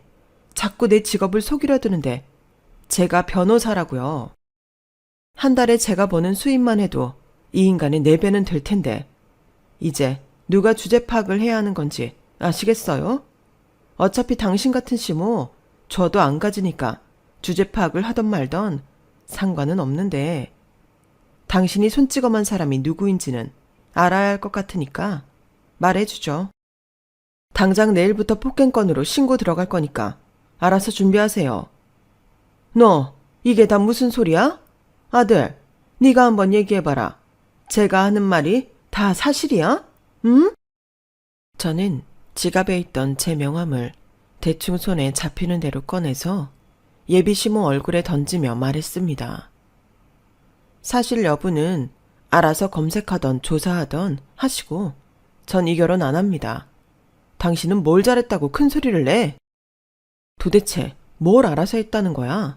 자꾸 내 직업을 속이려 드는데 제가 변호사라고요. 한 달에 제가 버는 수입만 해도 이 인간의 4배는 될 텐데 이제 누가 주제 파악을 해야 하는 건지 아시겠어요? 어차피 당신 같은 시모 저도 안 가지니까 주제 파악을 하던 말던 상관은 없는데 당신이 손찌검한 사람이 누구인지는 알아야 할 것 같으니까 말해주죠. 당장 내일부터 폭행건으로 신고 들어갈 거니까 알아서 준비하세요. 너 이게 다 무슨 소리야? 아들, 네가 한번 얘기해봐라. 제가 하는 말이 다 사실이야? 응? 저는 지갑에 있던 제 명함을 대충 손에 잡히는 대로 꺼내서 예비 시모 얼굴에 던지며 말했습니다. 사실 여부는 알아서 검색하던 조사하던 하시고 전 이 결혼 안 합니다. 당신은 뭘 잘했다고 큰 소리를 내? 도대체 뭘 알아서 했다는 거야?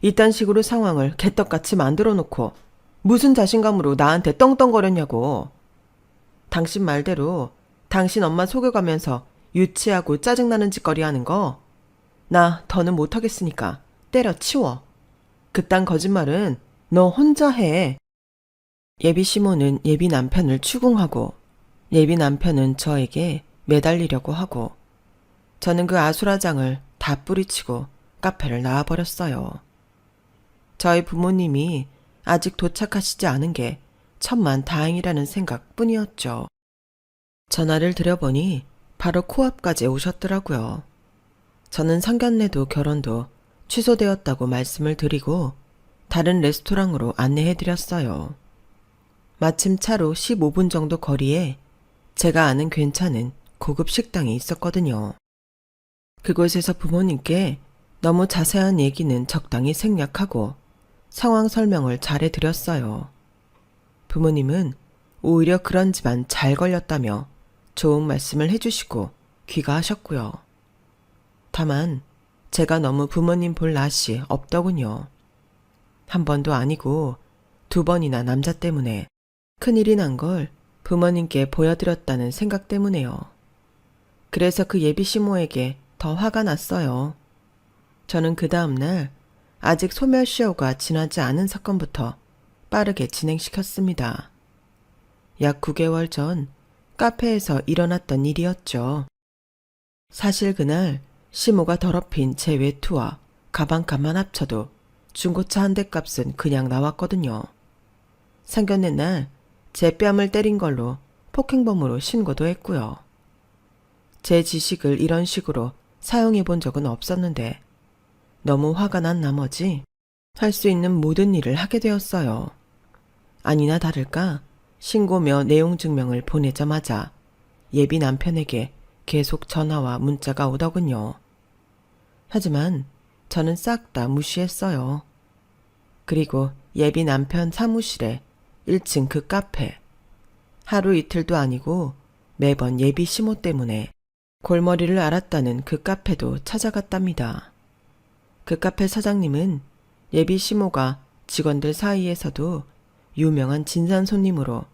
이딴 식으로 상황을 개떡같이 만들어 놓고 무슨 자신감으로 나한테 떵떵거렸냐고. 당신 말대로 당신 엄마 속여가면서 유치하고 짜증나는 짓거리 하는 거 나 더는 못하겠으니까 때려치워. 그딴 거짓말은 너 혼자 해. 예비 시모는 예비 남편을 추궁하고 예비 남편은 저에게 매달리려고 하고 저는 그 아수라장을 다 뿌리치고 카페를 나와버렸어요. 저희 부모님이 아직 도착하시지 않은 게 천만 다행이라는 생각뿐이었죠. 전화를 드려보니 바로 코앞까지 오셨더라고요. 저는 상견례도 결혼도 취소되었다고 말씀을 드리고 다른 레스토랑으로 안내해드렸어요. 마침 차로 15분 정도 거리에 제가 아는 괜찮은 고급 식당이 있었거든요. 그곳에서 부모님께 너무 자세한 얘기는 적당히 생략하고 상황 설명을 잘 해드렸어요. 부모님은 오히려 그런 집안 잘 걸렸다며 좋은 말씀을 해주시고 귀가하셨고요. 다만 제가 너무 부모님 볼 낯이 없더군요. 한 번도 아니고 2번이나 남자 때문에 큰일이 난 걸 부모님께 보여드렸다는 생각 때문에요. 그래서 그 예비 시모에게 더 화가 났어요. 저는 그 다음날 아직 소멸시효가 지나지 않은 사건부터 빠르게 진행시켰습니다. 약 9개월 전 카페에서 일어났던 일이었죠. 사실 그날 시모가 더럽힌 제 외투와 가방값만 합쳐도 중고차 한 대 값은 그냥 나왔거든요. 상견례 날 제 뺨을 때린 걸로 폭행범으로 신고도 했고요. 제 지식을 이런 식으로 사용해 본 적은 없었는데 너무 화가 난 나머지 할 수 있는 모든 일을 하게 되었어요. 아니나 다를까 신고며 내용 증명을 보내자마자 예비 남편에게 계속 전화와 문자가 오더군요. 하지만 저는 싹 다 무시했어요. 그리고 예비 남편 사무실에 1층 그 카페. 하루 이틀도 아니고 매번 예비 시모 때문에 골머리를 앓았다는 그 카페도 찾아갔답니다. 그 카페 사장님은 예비 시모가 직원들 사이에서도 유명한 진상 손님으로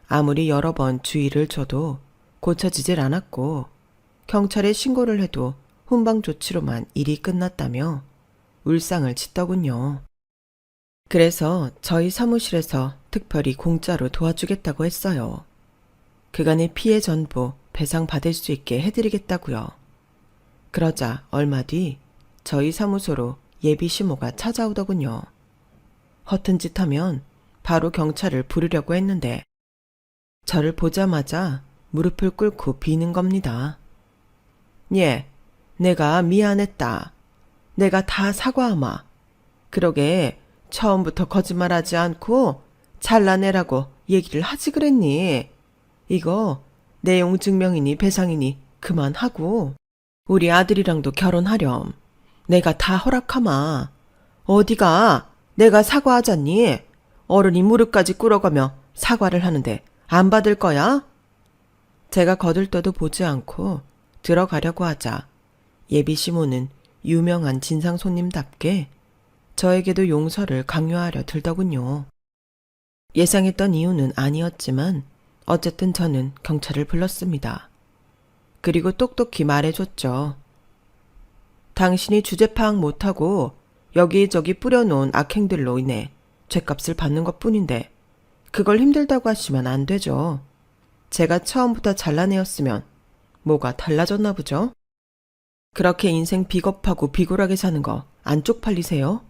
아무리 여러 번 주의를 줘도 고쳐지질 않았고 경찰에 신고를 해도 훈방 조치로만 일이 끝났다며 울상을 짓더군요. 그래서 저희 사무실에서 특별히 공짜로 도와주겠다고 했어요. 그간의 피해 전부 배상 받을 수 있게 해드리겠다고요. 그러자 얼마 뒤 저희 사무소로 예비 시모가 찾아오더군요. 허튼 짓 하면 바로 경찰을 부르려고 했는데 저를 보자마자 무릎을 꿇고 비는 겁니다. 예, 내가 미안했다. 내가 다 사과하마. 그러게 처음부터 거짓말하지 않고 잘라내라고 얘기를 하지 그랬니? 이거 내용 증명이니 배상이니 그만하고 우리 아들이랑도 결혼하렴. 내가 다 허락하마. 어디가 내가 사과하잖니? 어른이 무릎까지 꿇어가며 사과를 하는데 안 받을 거야? 제가 거들떠도 보지 않고 들어가려고 하자 예비 시모는 유명한 진상 손님답게 저에게도 용서를 강요하려 들더군요. 예상했던 이유는 아니었지만 어쨌든 저는 경찰을 불렀습니다. 그리고 똑똑히 말해줬죠. 당신이 주제 파악 못하고 여기저기 뿌려놓은 악행들로 인해 죗값을 받는 것뿐인데 그걸 힘들다고 하시면 안 되죠. 제가 처음부터 잘라내었으면 뭐가 달라졌나 보죠? 그렇게 인생 비겁하고 비굴하게 사는 거 안 쪽팔리세요?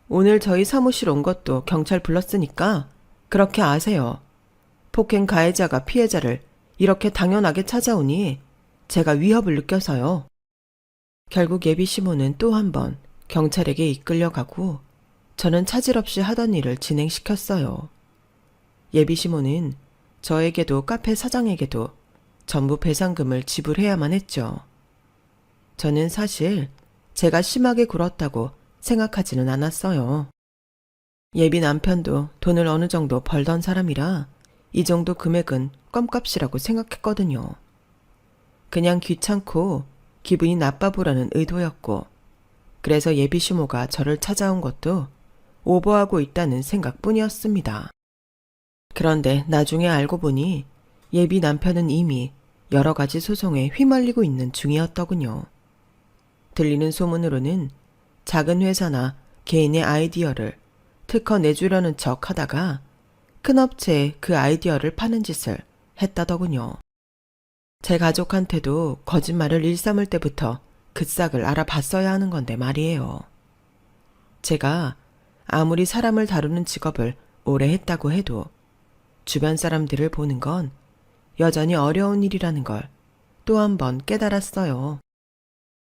오늘 저희 사무실 온 것도 경찰 불렀으니까 그렇게 아세요. 폭행 가해자가 피해자를 이렇게 당연하게 찾아오니 제가 위협을 느껴서요. 결국 예비 시모는 또 한 번 경찰에게 이끌려가고 저는 차질 없이 하던 일을 진행시켰어요. 예비 시모는 저에게도 카페 사장에게도 전부 배상금을 지불해야만 했죠. 저는 사실 제가 심하게 굴었다고 생각하지는 않았어요. 예비 남편도 돈을 어느 정도 벌던 사람이라 이 정도 금액은 껌값이라고 생각했거든요. 그냥 귀찮고 기분이 나빠 보라는 의도였고, 그래서 예비 시모가 저를 찾아온 것도 오버하고 있다는 생각뿐이었습니다. 그런데 나중에 알고 보니 예비 남편은 이미 여러 가지 소송에 휘말리고 있는 중이었더군요. 들리는 소문으로는 작은 회사나 개인의 아이디어를 특허 내주려는 척 하다가 큰 업체에 그 아이디어를 파는 짓을 했다더군요. 제 가족한테도 거짓말을 일삼을 때부터 그 싹을 알아봤어야 하는 건데 말이에요. 제가 아무리 사람을 다루는 직업을 오래 했다고 해도 주변 사람들을 보는 건 여전히 어려운 일이라는 걸 또 한 번 깨달았어요.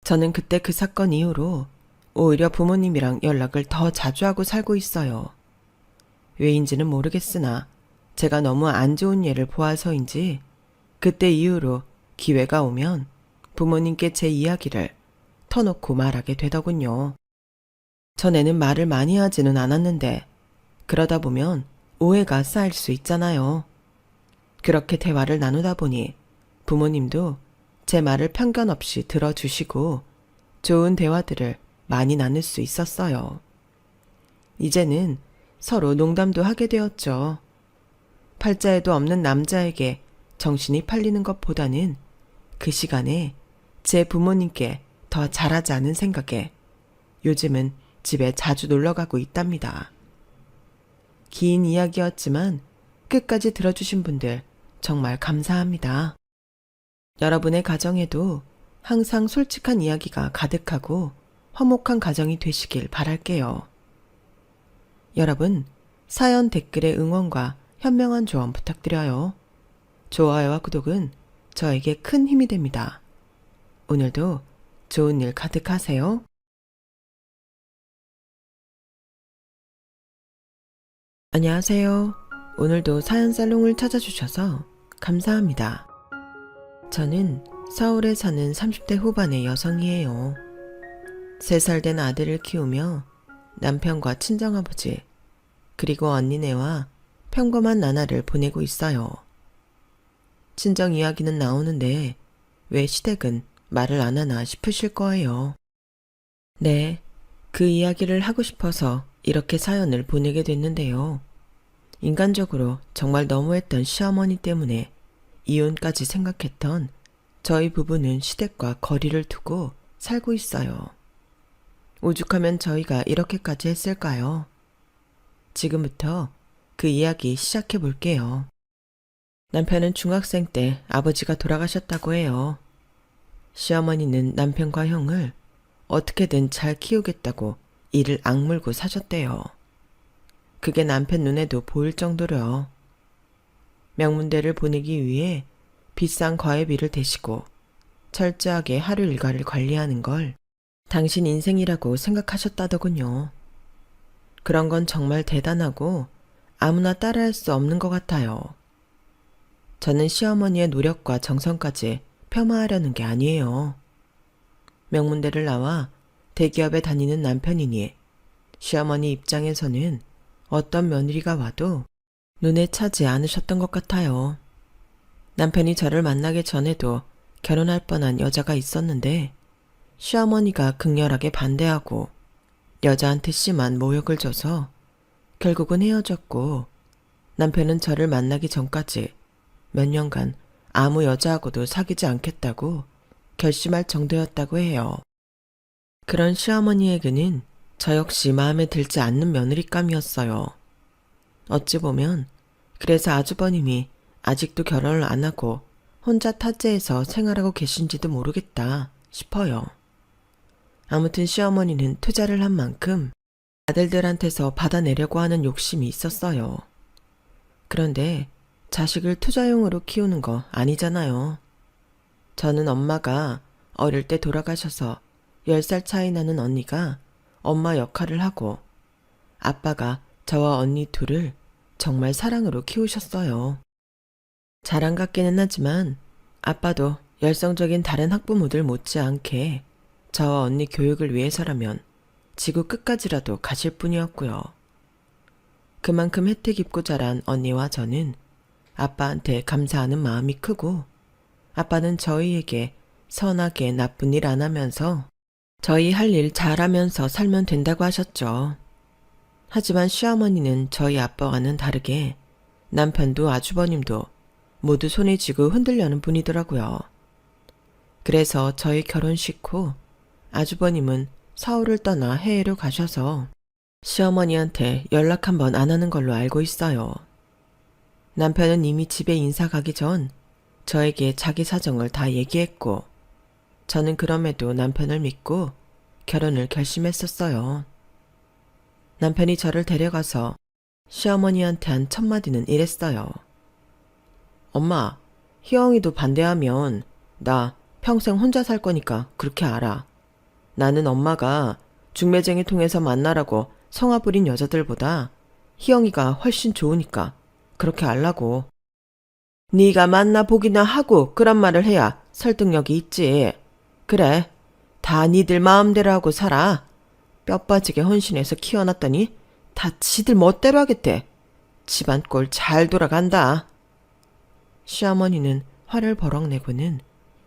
저는 그때 그 사건 이후로 오히려 부모님이랑 연락을 더 자주 하고 살고 있어요. 왜인지는 모르겠으나 제가 너무 안 좋은 예를 보아서인지 그때 이후로 기회가 오면 부모님께 제 이야기를 터놓고 말하게 되더군요. 전에는 말을 많이 하지는 않았는데 그러다 보면 오해가 쌓일 수 있잖아요. 그렇게 대화를 나누다 보니 부모님도 제 말을 편견 없이 들어주시고 좋은 대화들을 많이 나눌 수 있었어요. 이제는 서로 농담도 하게 되었죠. 팔자에도 없는 남자에게 정신이 팔리는 것보다는 그 시간에 제 부모님께 더 잘하자는 생각에 요즘은 집에 자주 놀러가고 있답니다. 긴 이야기였지만 끝까지 들어주신 분들 정말 감사합니다. 여러분의 가정에도 항상 솔직한 이야기가 가득하고 화목한 가정이 되시길 바랄게요. 여러분, 사연 댓글에 응원과 현명한 조언 부탁드려요. 좋아요와 구독은 저에게 큰 힘이 됩니다. 오늘도 좋은 일 가득하세요. 안녕하세요. 오늘도 사연 살롱을 찾아주셔서 감사합니다. 저는 서울에 사는 30대 후반의 여성이에요. 3살 된 아들을 키우며 남편과 친정아버지, 그리고 언니네와 평범한 나날을 보내고 있어요. 친정 이야기는 나오는데 왜 시댁은 말을 안 하나 싶으실 거예요. 네, 그 이야기를 하고 싶어서 이렇게 사연을 보내게 됐는데요. 인간적으로 정말 너무했던 시어머니 때문에 이혼까지 생각했던 저희 부부는 시댁과 거리를 두고 살고 있어요. 오죽하면 저희가 이렇게까지 했을까요? 지금부터 그 이야기 시작해 볼게요. 남편은 중학생 때 아버지가 돌아가셨다고 해요. 시어머니는 남편과 형을 어떻게든 잘 키우겠다고 이를 악물고 사셨대요. 그게 남편 눈에도 보일 정도로요. 명문대를 보내기 위해 비싼 과외비를 대시고 철저하게 하루 일과를 관리하는 걸 당신 인생이라고 생각하셨다더군요. 그런 건 정말 대단하고 아무나 따라할 수 없는 것 같아요. 저는 시어머니의 노력과 정성까지 폄하하려는 게 아니에요. 명문대를 나와 대기업에 다니는 남편이니 시어머니 입장에서는 어떤 며느리가 와도 눈에 차지 않으셨던 것 같아요. 남편이 저를 만나기 전에도 결혼할 뻔한 여자가 있었는데 시어머니가 극렬하게 반대하고 여자한테 심한 모욕을 줘서 결국은 헤어졌고 남편은 저를 만나기 전까지 몇 년간 아무 여자하고도 사귀지 않겠다고 결심할 정도였다고 해요. 그런 시어머니에게는 저 역시 마음에 들지 않는 며느리감이었어요. 어찌 보면 그래서 아주버님이 아직도 결혼을 안 하고 혼자 타지에서 생활하고 계신지도 모르겠다 싶어요. 아무튼 시어머니는 투자를 한 만큼 아들들한테서 받아내려고 하는 욕심이 있었어요. 그런데 자식을 투자용으로 키우는 거 아니잖아요. 저는 엄마가 어릴 때 돌아가셔서 10살 차이 나는 언니가 엄마 역할을 하고 아빠가 저와 언니 둘을 정말 사랑으로 키우셨어요. 자랑 같기는 하지만 아빠도 열성적인 다른 학부모들 못지않게 저와 언니 교육을 위해서라면 지구 끝까지라도 가실 뿐이었고요. 그만큼 혜택 입고 자란 언니와 저는 아빠한테 감사하는 마음이 크고 아빠는 저희에게 선하게 나쁜 일 안 하면서 저희 할 일 잘하면서 살면 된다고 하셨죠. 하지만 시어머니는 저희 아빠와는 다르게 남편도 아주버님도 모두 손에 쥐고 흔들려는 분이더라고요. 그래서 저희 결혼식 후 아주버님은 서울을 떠나 해외로 가셔서 시어머니한테 연락 한 번 안 하는 걸로 알고 있어요. 남편은 이미 집에 인사 가기 전 저에게 자기 사정을 다 얘기했고 저는 그럼에도 남편을 믿고 결혼을 결심했었어요. 남편이 저를 데려가서 시어머니한테 한 첫 마디는 이랬어요. 엄마, 희영이도 반대하면 나 평생 혼자 살 거니까 그렇게 알아. 나는 엄마가 중매쟁이 통해서 만나라고 성화 부린 여자들보다 희영이가 훨씬 좋으니까 그렇게 알라고. 네가 만나보기나 하고 그런 말을 해야 설득력이 있지. 그래, 다 니들 마음대로 하고 살아. 뼈 빠지게 헌신해서 키워놨더니 다 지들 멋대로 하겠대. 집안 꼴 잘 돌아간다. 시어머니는 화를 버럭 내고는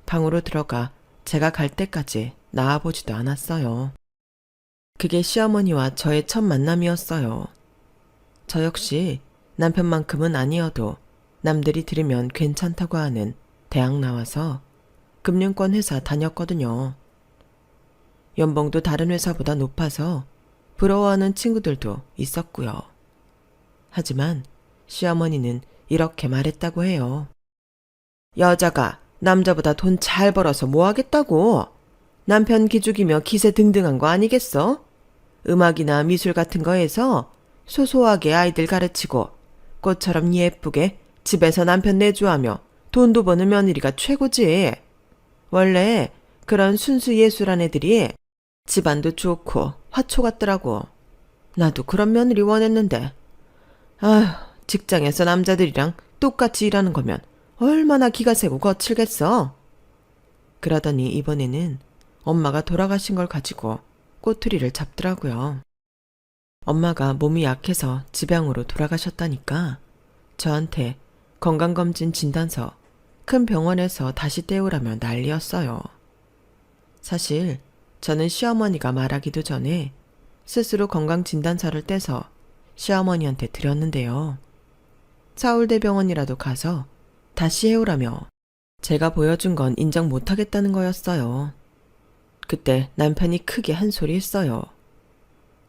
방으로 들어가 제가 갈 때까지 나와보지도 않았어요. 그게 시어머니와 저의 첫 만남이었어요. 저 역시 남편만큼은 아니어도 남들이 들으면 괜찮다고 하는 대학 나와서 금융권 회사 다녔거든요. 연봉도 다른 회사보다 높아서 부러워하는 친구들도 있었고요. 하지만 시어머니는 이렇게 말했다고 해요. 여자가 남자보다 돈 잘 벌어서 뭐 하겠다고? 남편 기죽이며 기세 등등한 거 아니겠어? 음악이나 미술 같은 거에서 소소하게 아이들 가르치고 꽃처럼 예쁘게 집에서 남편 내조하며 돈도 버는 며느리가 최고지. 원래 그런 순수 예술한 애들이 집안도 좋고 화초 같더라고. 나도 그런 며느리 원했는데. 아휴, 직장에서 남자들이랑 똑같이 일하는 거면 얼마나 기가 세고 거칠겠어. 그러더니 이번에는 엄마가 돌아가신 걸 가지고 꼬투리를 잡더라고요. 엄마가 몸이 약해서 지병으로 돌아가셨다니까 저한테 건강검진 진단서 큰 병원에서 다시 떼우라며 난리였어요. 사실 저는 시어머니가 말하기도 전에 스스로 건강진단서를 떼서 시어머니한테 드렸는데요. 서울대병원이라도 가서 다시 해오라며 제가 보여준 건 인정 못하겠다는 거였어요. 그때 남편이 크게 한 소리 했어요.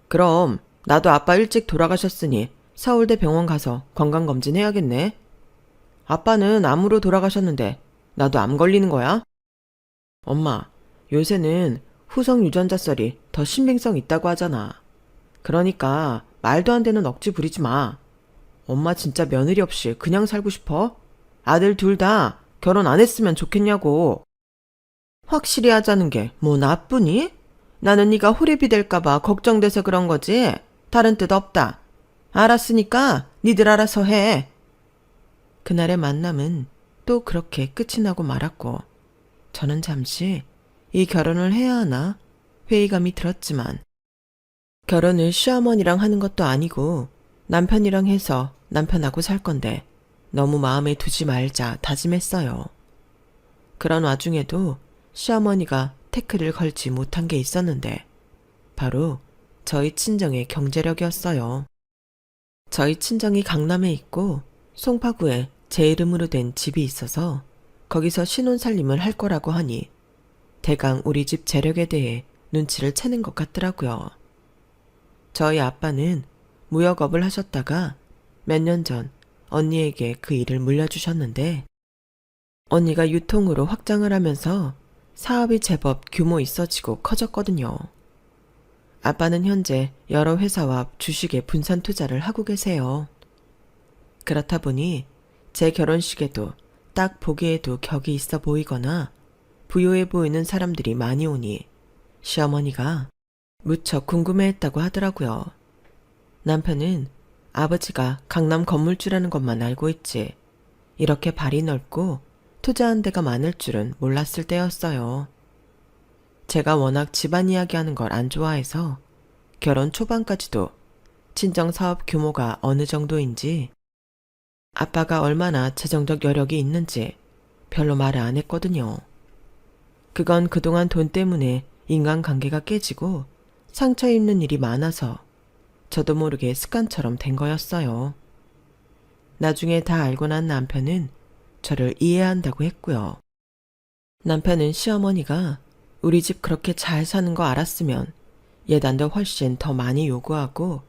그럼 나도 아빠 일찍 돌아가셨으니 서울대병원 가서 건강검진 해야겠네. 아빠는 암으로 돌아가셨는데 나도 암 걸리는 거야? 엄마, 요새는 후성 유전자 썰이 더 신빙성 있다고 하잖아. 그러니까 말도 안 되는 억지 부리지 마. 엄마 진짜 며느리 없이 그냥 살고 싶어? 아들 둘 다 결혼 안 했으면 좋겠냐고. 확실히 하자는 게 뭐 나쁘니? 나는 네가 호래비 될까봐 걱정돼서 그런 거지. 다른 뜻 없다. 알았으니까 니들 알아서 해. 그날의 만남은 또 그렇게 끝이 나고 말았고 저는 잠시 이 결혼을 해야 하나 회의감이 들었지만 결혼을 시어머니랑 하는 것도 아니고 남편이랑 해서 남편하고 살 건데 너무 마음에 두지 말자 다짐했어요. 그런 와중에도 시어머니가 태클을 걸지 못한 게 있었는데 바로 저희 친정의 경제력이었어요. 저희 친정이 강남에 있고 송파구에 제 이름으로 된 집이 있어서 거기서 신혼살림을 할 거라고 하니 대강 우리 집 재력에 대해 눈치를 채는 것 같더라고요. 저희 아빠는 무역업을 하셨다가 몇 년 전 언니에게 그 일을 물려주셨는데 언니가 유통으로 확장을 하면서 사업이 제법 규모 있어지고 커졌거든요. 아빠는 현재 여러 회사와 주식에 분산 투자를 하고 계세요. 그렇다 보니 제 결혼식에도 딱 보기에도 격이 있어 보이거나 부유해 보이는 사람들이 많이 오니 시어머니가 무척 궁금해했다고 하더라고요. 남편은 아버지가 강남 건물주라는 것만 알고 있지 이렇게 발이 넓고 투자한 데가 많을 줄은 몰랐을 때였어요. 제가 워낙 집안 이야기하는 걸 안 좋아해서 결혼 초반까지도 친정사업 규모가 어느 정도인지 아빠가 얼마나 재정적 여력이 있는지 별로 말을 안 했거든요. 그건 그동안 돈 때문에 인간관계가 깨지고 상처 입는 일이 많아서 저도 모르게 습관처럼 된 거였어요. 나중에 다 알고 난 남편은 저를 이해한다고 했고요. 남편은 시어머니가 우리 집 그렇게 잘 사는 거 알았으면 예단도 훨씬 더 많이 요구하고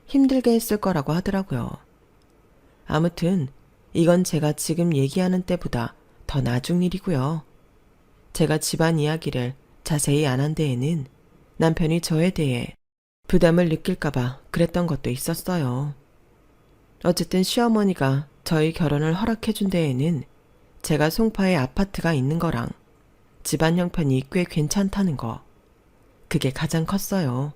힘들게 했을 거라고 하더라고요. 아무튼 이건 제가 지금 얘기하는 때보다 더 나중 일이고요. 제가 집안 이야기를 자세히 안 한 데에는 남편이 저에 대해 부담을 느낄까봐 그랬던 것도 있었어요. 어쨌든 시어머니가 저희 결혼을 허락해준 데에는 제가 송파에 아파트가 있는 거랑 집안 형편이 꽤 괜찮다는 거, 그게 가장 컸어요.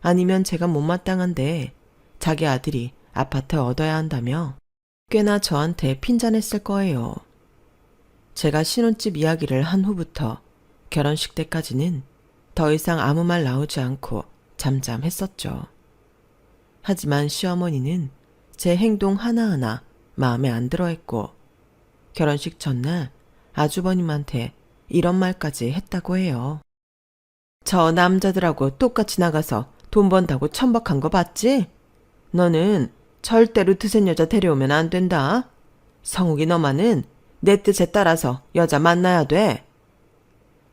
아니면 제가 못마땅한데 자기 아들이 아파트 얻어야 한다며 꽤나 저한테 핀잔했을 거예요. 제가 신혼집 이야기를 한 후부터 결혼식 때까지는 더 이상 아무 말 나오지 않고 잠잠했었죠. 하지만 시어머니는 제 행동 하나하나 마음에 안 들어 했고 결혼식 전날 아주버님한테 이런 말까지 했다고 해요. 저 남자들하고 똑같이 나가서 돈 번다고 천박한 거 봤지? 너는 절대로 드센 여자 데려오면 안 된다. 성욱이 너만은 내 뜻에 따라서 여자 만나야 돼.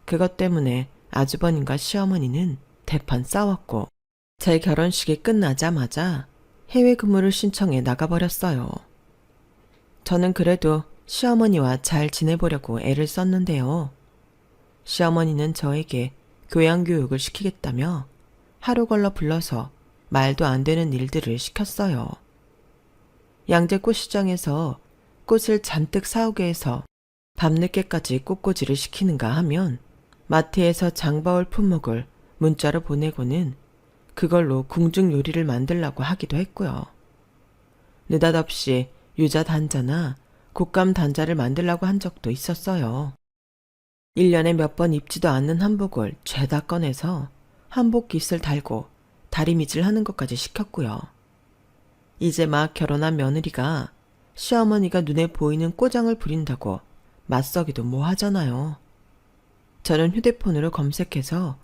그것 때문에 아주버님과 시어머니는 대판 싸웠고 제 결혼식이 끝나자마자 해외 근무를 신청해 나가버렸어요. 저는 그래도 시어머니와 잘 지내보려고 애를 썼는데요. 시어머니는 저에게 교양교육을 시키겠다며 하루 걸러 불러서 말도 안 되는 일들을 시켰어요. 양재꽃시장에서 꽃을 잔뜩 사오게 해서 밤늦게까지 꽃꽂이를 시키는가 하면 마트에서 장바올 품목을 문자로 보내고는 그걸로 궁중 요리를 만들라고 하기도 했고요. 느닷없이 유자 단자나 곶감 단자를 만들라고 한 적도 있었어요. 1년에 몇 번 입지도 않는 한복을 죄다 꺼내서 한복 깃을 달고 다리미질 하는 것까지 시켰고요. 이제 막 결혼한 며느리가 시어머니가 눈에 보이는 꼬장을 부린다고 맞서기도 뭐하잖아요. 저는 휴대폰으로 검색해서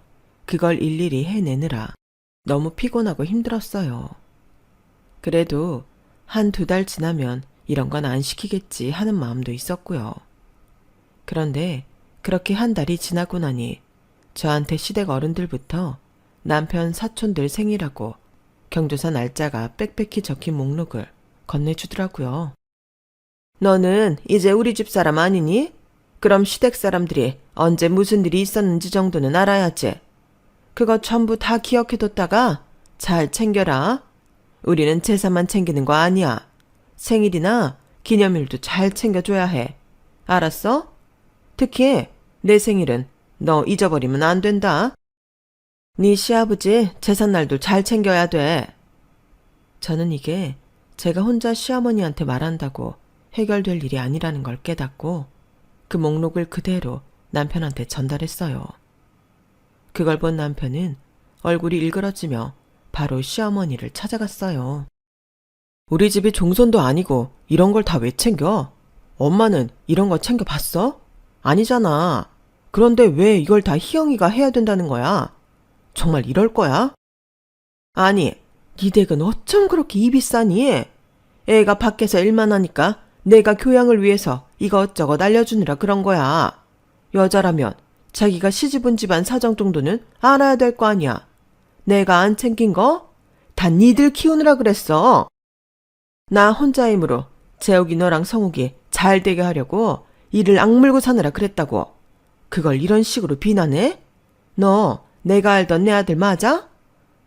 그걸 일일이 해내느라 너무 피곤하고 힘들었어요. 그래도 1-2달 지나면 이런 건 안 시키겠지 하는 마음도 있었고요. 그런데 그렇게 1달이 지나고 나니 저한테 시댁 어른들부터 남편 사촌들 생일하고 경조사 날짜가 빽빽히 적힌 목록을 건네주더라고요. 너는 이제 우리 집 사람 아니니? 그럼 시댁 사람들이 언제 무슨 일이 있었는지 정도는 알아야지. 그거 전부 다 기억해뒀다가 잘 챙겨라. 우리는 제사만 챙기는 거 아니야. 생일이나 기념일도 잘 챙겨줘야 해. 알았어? 특히 내 생일은 너 잊어버리면 안 된다. 네 시아버지 제삿날도 잘 챙겨야 돼. 저는 이게 제가 혼자 시어머니한테 말한다고 해결될 일이 아니라는 걸 깨닫고 그 목록을 그대로 남편한테 전달했어요. 그걸 본 남편은 얼굴이 일그러지며 바로 시어머니를 찾아갔어요. 우리 집이 종손도 아니고 이런 걸 다 왜 챙겨? 엄마는 이런 거 챙겨봤어? 아니잖아. 그런데 왜 이걸 다 희영이가 해야 된다는 거야? 정말 이럴 거야? 아니, 니 댁은 어쩜 그렇게 입이 싸니? 애가 밖에서 일만 하니까 내가 교양을 위해서 이것저것 알려주느라 그런 거야. 여자라면 자기가 시집온 집안 사정 정도는 알아야 될 거 아니야. 내가 안 챙긴 거? 다 니들 키우느라 그랬어. 나 혼자 힘으로 재욱이 너랑 성욱이 잘 되게 하려고 일을 악물고 사느라 그랬다고. 그걸 이런 식으로 비난해? 너 내가 알던 내 아들 맞아?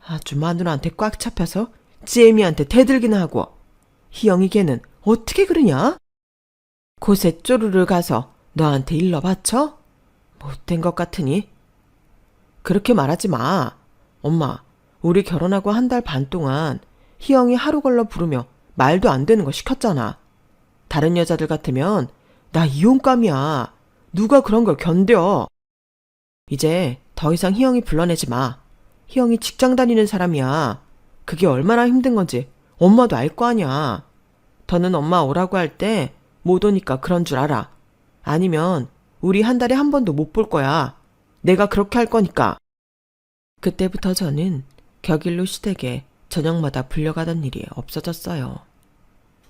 아주 마누라한테 꽉 잡혀서 지혜미한테 대들기나 하고. 희영이 걔는 어떻게 그러냐? 곳에 쪼르르 가서 너한테 일러 바쳐? 못된 것 같으니. 그렇게 말하지 마. 엄마, 우리 결혼하고 1달 반 동안 희영이 하루 걸러 부르며 말도 안 되는 거 시켰잖아. 다른 여자들 같으면 나 이혼감이야. 누가 그런 걸 견뎌. 이제 더 이상 희영이 불러내지 마. 희영이 직장 다니는 사람이야. 그게 얼마나 힘든 건지 엄마도 알 거 아니야. 더는 엄마 오라고 할 때 못 오니까 그런 줄 알아. 아니면 우리 1달에 한 번도 못 볼 거야. 내가 그렇게 할 거니까. 그때부터 저는 격일로 시댁에 저녁마다 불려가던 일이 없어졌어요.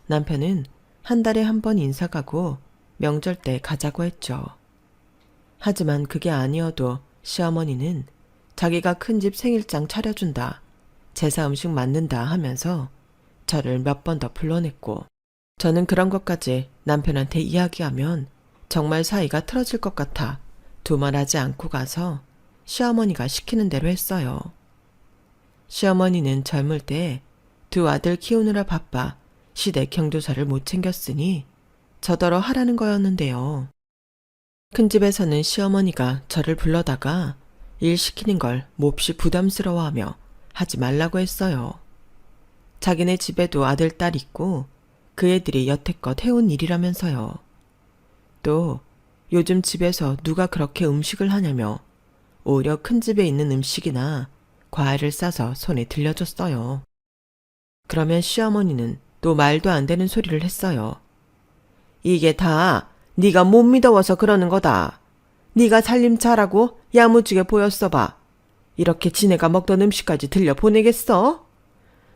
남편은 1달에 한 번 인사 가고 명절 때 가자고 했죠. 하지만 그게 아니어도 시어머니는 자기가 큰 집 생일장 차려준다, 제사 음식 만든다 하면서 저를 몇 번 더 불러냈고, 저는 그런 것까지 남편한테 이야기하면 정말 사이가 틀어질 것 같아 두말하지 않고 가서 시어머니가 시키는 대로 했어요. 시어머니는 젊을 때 2 아들 키우느라 바빠 시댁 경조사를 못 챙겼으니 저더러 하라는 거였는데요. 큰 집에서는 시어머니가 저를 불러다가 일 시키는 걸 몹시 부담스러워하며 하지 말라고 했어요. 자기네 집에도 아들, 딸 있고 그 애들이 여태껏 해온 일이라면서요. 또 요즘 집에서 누가 그렇게 음식을 하냐며 오히려 큰 집에 있는 음식이나 과일을 싸서 손에 들려줬어요. 그러면 시어머니는 또 말도 안 되는 소리를 했어요. 이게 다 네가 못 믿어워서 그러는 거다. 네가 살림 잘하고 야무지게 보였어 봐. 이렇게 지네가 먹던 음식까지 들려보내겠어?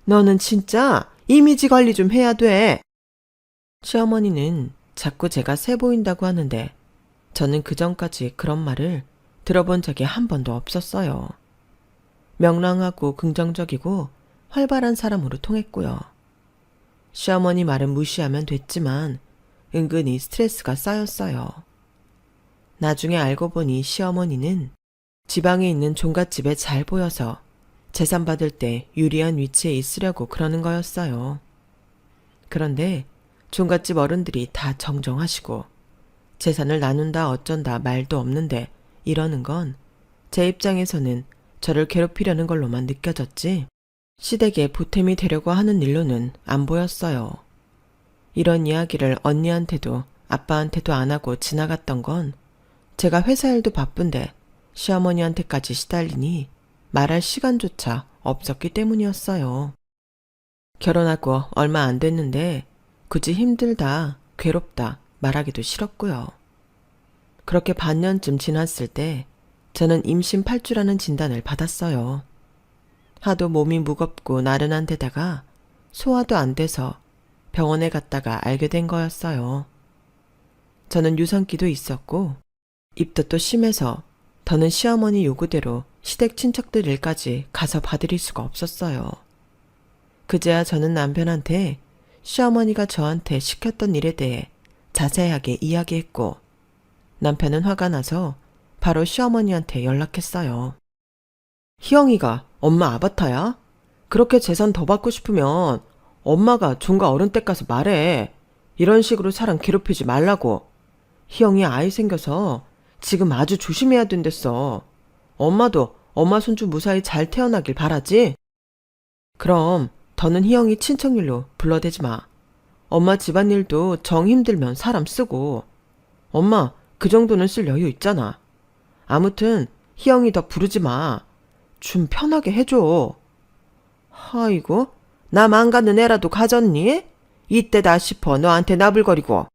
너는 진짜 이미지 관리 좀 해야 돼. 시어머니는 자꾸 제가 세 보인다고 하는데 저는 그전까지 그런 말을 들어본 적이 한 번도 없었어요. 명랑하고 긍정적이고 활발한 사람으로 통했고요. 시어머니 말은 무시하면 됐지만 은근히 스트레스가 쌓였어요. 나중에 알고 보니 시어머니는 지방에 있는 종갓집에 잘 보여서 재산 받을 때 유리한 위치에 있으려고 그러는 거였어요. 그런데 종갓집 어른들이 다 정정하시고 재산을 나눈다 어쩐다 말도 없는데 이러는 건 제 입장에서는 저를 괴롭히려는 걸로만 느껴졌지 시댁에 보탬이 되려고 하는 일로는 안 보였어요. 이런 이야기를 언니한테도 아빠한테도 안 하고 지나갔던 건 제가 회사 일도 바쁜데 시어머니한테까지 시달리니 말할 시간조차 없었기 때문이었어요. 결혼하고 얼마 안 됐는데 굳이 힘들다, 괴롭다 말하기도 싫었고요. 그렇게 반년쯤 지났을 때 저는 임신 8주라는 진단을 받았어요. 하도 몸이 무겁고 나른한 데다가 소화도 안 돼서 병원에 갔다가 알게 된 거였어요. 저는 유산기도 있었고 입덧도 심해서 더는 시어머니 요구대로 시댁 친척들 일까지 가서 봐드릴 수가 없었어요. 그제야 저는 남편한테 시어머니가 저한테 시켰던 일에 대해 자세하게 이야기했고 남편은 화가 나서 바로 시어머니한테 연락했어요. 희영이가 엄마 아바타야? 그렇게 재산 더 받고 싶으면 엄마가 종가 어른 댁 가서 말해. 이런 식으로 사람 괴롭히지 말라고. 희영이 아이 생겨서 지금 아주 조심해야 된댔어. 엄마도 엄마 손주 무사히 잘 태어나길 바라지? 그럼 더는 희영이 친척일로 불러대지 마. 엄마 집안일도 정 힘들면 사람 쓰고. 엄마 그 정도는 쓸 여유 있잖아. 아무튼 희영이 더 부르지 마. 좀 편하게 해줘. 아이고, 남 안 가는 애라도 가졌니? 이때다 싶어 너한테 나불거리고.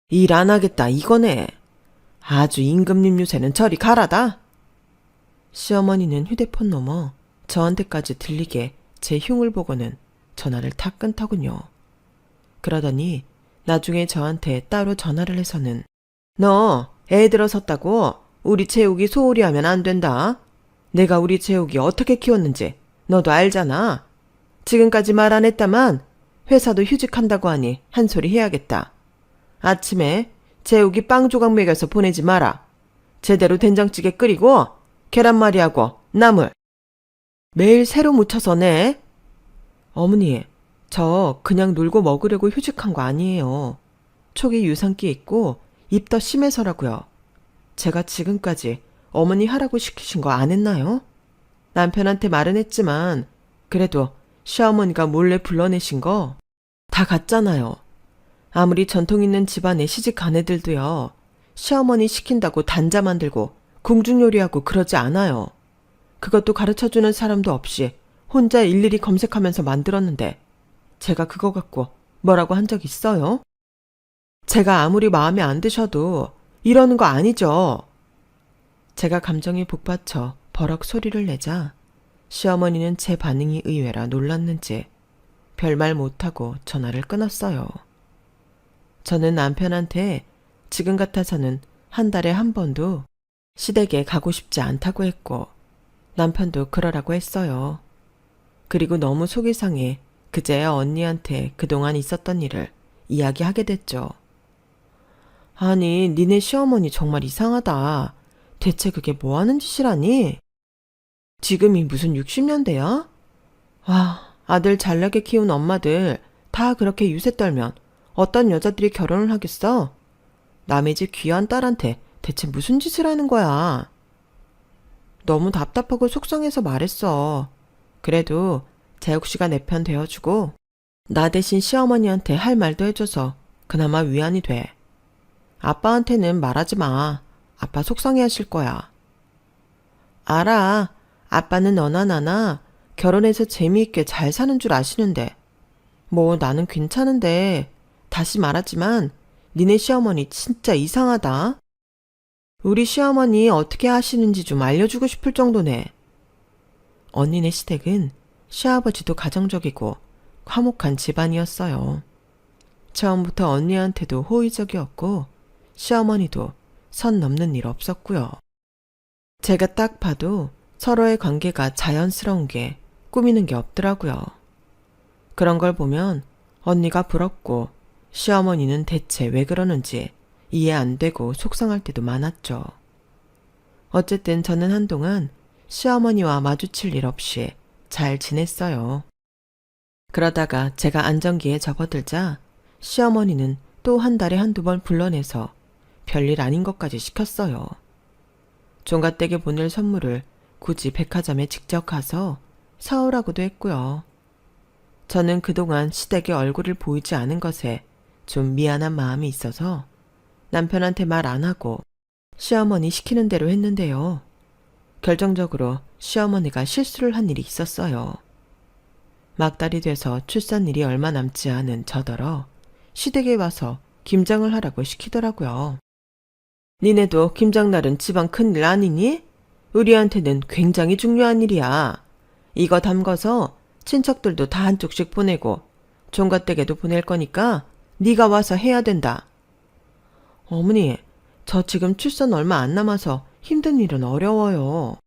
일 안 하겠다 이거네. 아주 임금님 요새는 저리 가라다. 시어머니는 휴대폰 넘어 저한테까지 들리게 제 흉을 보고는 전화를 탁 끊더군요. 그러더니 나중에 저한테 따로 전화를 해서는 너 애 들어섰다고 우리 재욱이 소홀히 하면 안 된다. 내가 우리 재욱이 어떻게 키웠는지 너도 알잖아. 지금까지 말 안 했다만 회사도 휴직한다고 하니 한 소리 해야겠다. 아침에 재욱이 빵 조각 먹여서 보내지 마라. 제대로 된장찌개 끓이고 계란말이하고 나물 매일 새로 무쳐서 내. 어머니, 저 그냥 놀고 먹으려고 휴직한 거 아니에요. 초기 유산기 있고 입 더 심해서라고요. 제가 지금까지 어머니 하라고 시키신 거 안 했나요? 남편한테 말은 했지만 그래도 시어머니가 몰래 불러내신 거 다 갔잖아요. 아무리 전통 있는 집안에 시집간 애들도요. 시어머니 시킨다고 단자 만들고 궁중 요리하고 그러지 않아요. 그것도 가르쳐주는 사람도 없이 혼자 일일이 검색하면서 만들었는데 제가 그거 갖고 뭐라고 한 적 있어요? 제가 아무리 마음에 안 드셔도 이러는 거 아니죠. 제가 감정이 복받쳐 버럭 소리를 내자 시어머니는 제 반응이 의외라 놀랐는지 별말 못하고 전화를 끊었어요. 저는 남편한테 지금 같아서는 한 달에 한 번도 시댁에 가고 싶지 않다고 했고 남편도 그러라고 했어요. 그리고 너무 속이 상해 그제야 언니한테 그동안 있었던 일을 이야기하게 됐죠. 아니, 니네 시어머니 정말 이상하다. 대체 그게 뭐 하는 짓이라니? 지금이 무슨 60년대야? 와, 아들 잘나게 키운 엄마들 다 그렇게 유세 떨면 어떤 여자들이 결혼을 하겠어? 남의 집 귀한 딸한테 대체 무슨 짓을 하는 거야? 너무 답답하고 속상해서 말했어. 그래도 재욱 씨가 내 편 되어주고 나 대신 시어머니한테 할 말도 해줘서 그나마 위안이 돼. 아빠한테는 말하지 마. 아빠 속상해 하실 거야. 알아. 아빠는 너나 나나 결혼해서 재미있게 잘 사는 줄 아시는데. 뭐 나는 괜찮은데 다시 말하지만 니네 시어머니 진짜 이상하다. 우리 시어머니 어떻게 하시는지 좀 알려주고 싶을 정도네. 언니네 시댁은 시아버지도 가정적이고 화목한 집안이었어요. 처음부터 언니한테도 호의적이었고 시어머니도 선 넘는 일 없었고요. 제가 딱 봐도 서로의 관계가 자연스러운 게 꾸미는 게 없더라고요. 그런 걸 보면 언니가 부럽고 시어머니는 대체 왜 그러는지 이해 안 되고 속상할 때도 많았죠. 어쨌든 저는 한동안 시어머니와 마주칠 일 없이 잘 지냈어요. 그러다가 제가 안정기에 접어들자 시어머니는 또 한 달에 한두 번 불러내서 별일 아닌 것까지 시켰어요. 종갓댁에 보낼 선물을 굳이 백화점에 직접 가서 사오라고도 했고요. 저는 그동안 시댁에 얼굴을 보이지 않은 것에 좀 미안한 마음이 있어서 남편한테 말 안 하고 시어머니 시키는 대로 했는데요. 결정적으로 시어머니가 실수를 한 일이 있었어요. 막달이 돼서 출산일이 얼마 남지 않은 저더러 시댁에 와서 김장을 하라고 시키더라고요. 니네도 김장날은 집안 큰일 아니니? 우리한테는 굉장히 중요한 일이야. 이거 담궈서 친척들도 다 한쪽씩 보내고 종갓댁에도 보낼 거니까 네가 와서 해야 된다. 어머니, 저 지금 출산 얼마 안 남아서 힘든 일은 어려워요.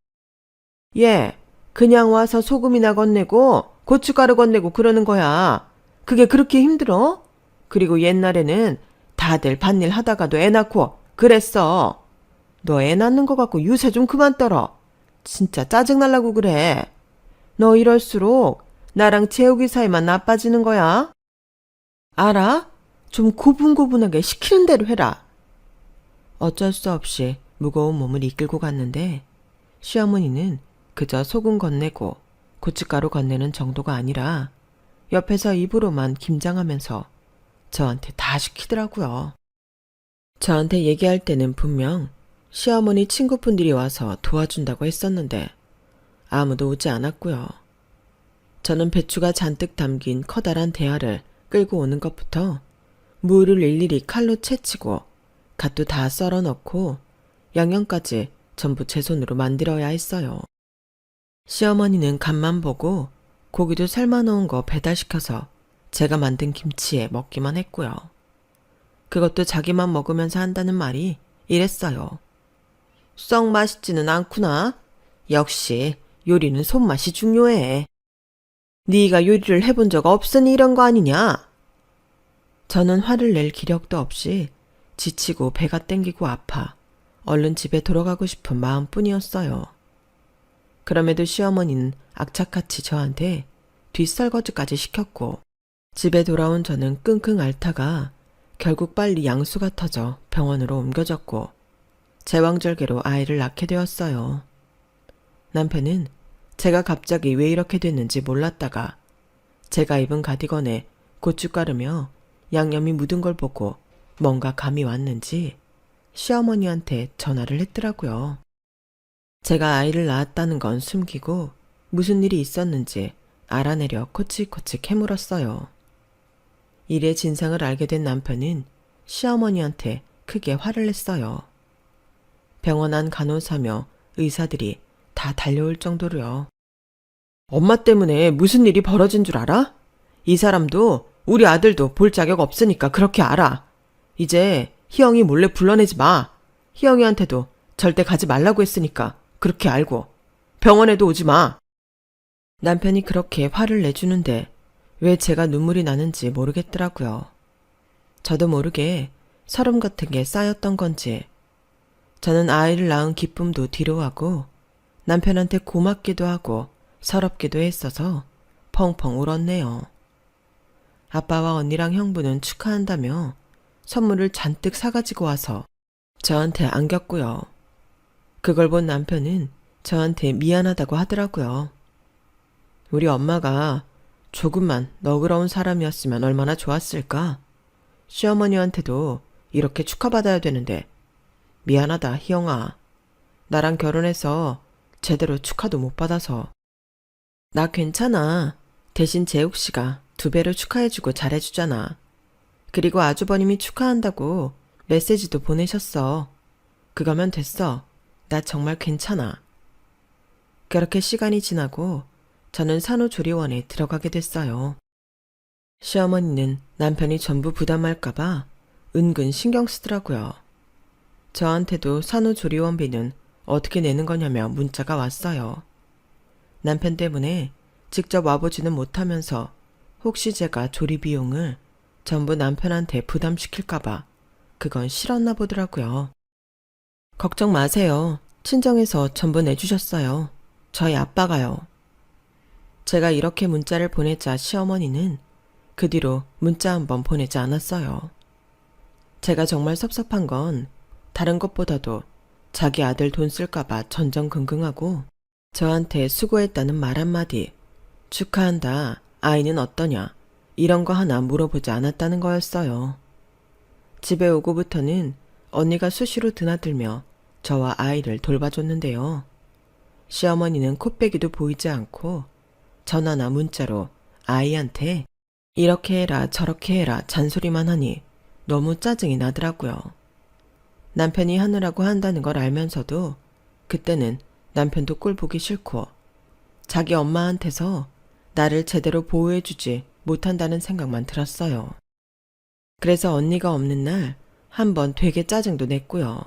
예, 그냥 와서 소금이나 건네고 고춧가루 건네고 그러는 거야. 그게 그렇게 힘들어? 그리고 옛날에는 다들 밭일 하다가도 애 낳고 그랬어. 너 애 낳는 거 갖고 유세 좀 그만 떨어. 진짜 짜증날라고 그래. 너 이럴수록 나랑 재욱이 사이만 나빠지는 거야. 알아? 좀 고분고분하게 시키는 대로 해라. 어쩔 수 없이 무거운 몸을 이끌고 갔는데 시어머니는 그저 소금 건네고 고춧가루 건네는 정도가 아니라 옆에서 입으로만 김장하면서 저한테 다 시키더라고요. 저한테 얘기할 때는 분명 시어머니 친구분들이 와서 도와준다고 했었는데 아무도 오지 않았고요. 저는 배추가 잔뜩 담긴 커다란 대야를 끌고 오는 것부터 무를 일일이 칼로 채치고 갓도 다 썰어 넣고 양념까지 전부 제 손으로 만들어야 했어요. 시어머니는 간만 보고 고기도 삶아 놓은 거 배달시켜서 제가 만든 김치에 먹기만 했고요. 그것도 자기만 먹으면서 한다는 말이 이랬어요. 썩 맛있지는 않구나. 역시 요리는 손맛이 중요해. 네가 요리를 해본 적 없으니 이런 거 아니냐? 저는 화를 낼 기력도 없이 지치고 배가 땡기고 아파 얼른 집에 돌아가고 싶은 마음뿐이었어요. 그럼에도 시어머니는 악착같이 저한테 뒷설거지까지 시켰고 집에 돌아온 저는 끙끙 앓다가 결국 빨리 양수가 터져 병원으로 옮겨졌고 제왕절개로 아이를 낳게 되었어요. 남편은 제가 갑자기 왜 이렇게 됐는지 몰랐다가 제가 입은 가디건에 고춧가루며 양념이 묻은 걸 보고 뭔가 감이 왔는지 시어머니한테 전화를 했더라고요. 제가 아이를 낳았다는 건 숨기고 무슨 일이 있었는지 알아내려 코치코치 캐물었어요. 일의 진상을 알게 된 남편은 시어머니한테 크게 화를 냈어요. 병원 안 간호사며 의사들이 다 달려올 정도로요. 엄마 때문에 무슨 일이 벌어진 줄 알아? 이 사람도 우리 아들도 볼 자격 없으니까 그렇게 알아. 이제 희영이 몰래 불러내지 마. 희영이한테도 절대 가지 말라고 했으니까 그렇게 알고. 병원에도 오지 마. 남편이 그렇게 화를 내주는데 왜 제가 눈물이 나는지 모르겠더라고요. 저도 모르게 서름 같은 게 쌓였던 건지 저는 아이를 낳은 기쁨도 뒤로하고 남편한테 고맙기도 하고 서럽기도 했어서 펑펑 울었네요. 아빠와 언니랑 형부는 축하한다며 선물을 잔뜩 사가지고 와서 저한테 안겼고요. 그걸 본 남편은 저한테 미안하다고 하더라고요. 우리 엄마가 조금만 너그러운 사람이었으면 얼마나 좋았을까? 시어머니한테도 이렇게 축하받아야 되는데 미안하다 희영아. 나랑 결혼해서 제대로 축하도 못 받아서. 나 괜찮아. 대신 재욱씨가 2배로 축하해주고 잘해주잖아. 그리고 아주버님이 축하한다고 메시지도 보내셨어. 그거면 됐어. 나 정말 괜찮아. 그렇게 시간이 지나고 저는 산후조리원에 들어가게 됐어요. 시어머니는 남편이 전부 부담할까봐 은근 신경 쓰더라고요. 저한테도 산후조리원비는 어떻게 내는 거냐며 문자가 왔어요. 남편 때문에 직접 와보지는 못하면서 혹시 제가 조리 비용을 전부 남편한테 부담시킬까봐 그건 싫었나 보더라고요. 걱정 마세요. 친정에서 전부 내주셨어요. 저희 아빠가요. 제가 이렇게 문자를 보내자 시어머니는 그 뒤로 문자 한 번 보내지 않았어요. 제가 정말 섭섭한 건 다른 것보다도 자기 아들 돈 쓸까봐 전전긍긍하고 저한테 수고했다는 말 한마디, 축하한다, 아이는 어떠냐, 이런 거 하나 물어보지 않았다는 거였어요. 집에 오고부터는 언니가 수시로 드나들며 저와 아이를 돌봐줬는데요. 시어머니는 코빼기도 보이지 않고 전화나 문자로 아이한테 이렇게 해라 저렇게 해라 잔소리만 하니 너무 짜증이 나더라고요. 남편이 하느라고 한다는 걸 알면서도 그때는 남편도 꼴 보기 싫고 자기 엄마한테서 나를 제대로 보호해주지 못한다는 생각만 들었어요. 그래서 언니가 없는 날 한번 되게 짜증도 냈고요.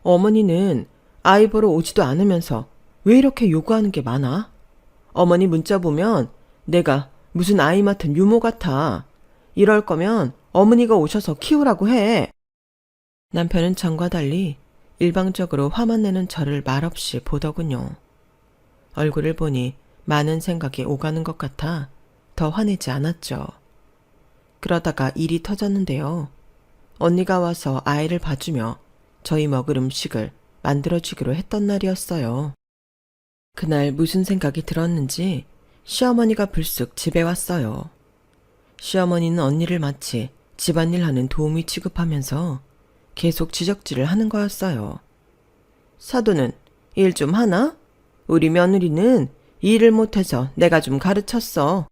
어머니는 아이 보러 오지도 않으면서 왜 이렇게 요구하는 게 많아? 어머니 문자 보면 내가 무슨 아이 맡은 유모 같아. 이럴 거면 어머니가 오셔서 키우라고 해. 남편은 전과 달리 일방적으로 화만 내는 저를 말없이 보더군요. 얼굴을 보니 많은 생각이 오가는 것 같아 더 화내지 않았죠. 그러다가 일이 터졌는데요. 언니가 와서 아이를 봐주며 저희 먹을 음식을 만들어주기로 했던 날이었어요. 그날 무슨 생각이 들었는지 시어머니가 불쑥 집에 왔어요. 시어머니는 언니를 마치 집안일 하는 도우미 취급하면서 계속 지적질을 하는 거였어요. 사돈은 일 좀 하나? 우리 며느리는 일을 못해서 내가 좀 가르쳤어.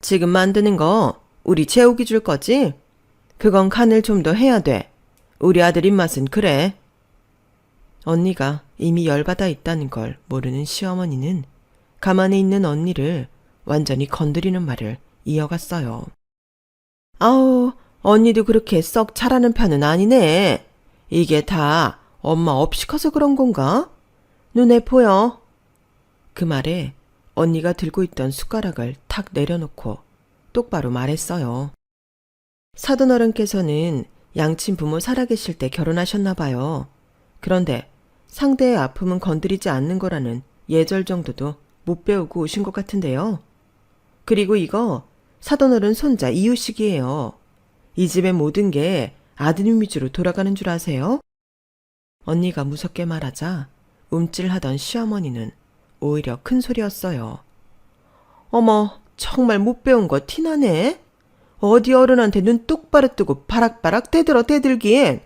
지금 만드는 거 우리 재욱이 줄 거지? 그건 간을 좀 더 해야 돼. 우리 아들 입맛은 그래. 언니가 이미 열받아 있다는 걸 모르는 시어머니는 가만히 있는 언니를 완전히 건드리는 말을 이어갔어요. 아우, 언니도 그렇게 썩 잘하는 편은 아니네. 이게 다 엄마 없이 커서 그런 건가? 눈에 보여. 그 말에 언니가 들고 있던 숟가락을 탁 내려놓고 똑바로 말했어요. 사돈어른께서는 양친 부모 살아계실 때 결혼하셨나 봐요. 그런데 상대의 아픔은 건드리지 않는 거라는 예절 정도도 못 배우고 오신 것 같은데요. 그리고 이거 사돈어른 손자 이유식이에요. 이 집의 모든 게 아드님 위주로 돌아가는 줄 아세요? 언니가 무섭게 말하자 움찔하던 시어머니는 오히려 큰 소리였어요. 어머, 정말 못 배운 거 티나네? 어디 어른한테 눈 똑바로 뜨고 바락바락 대들긴.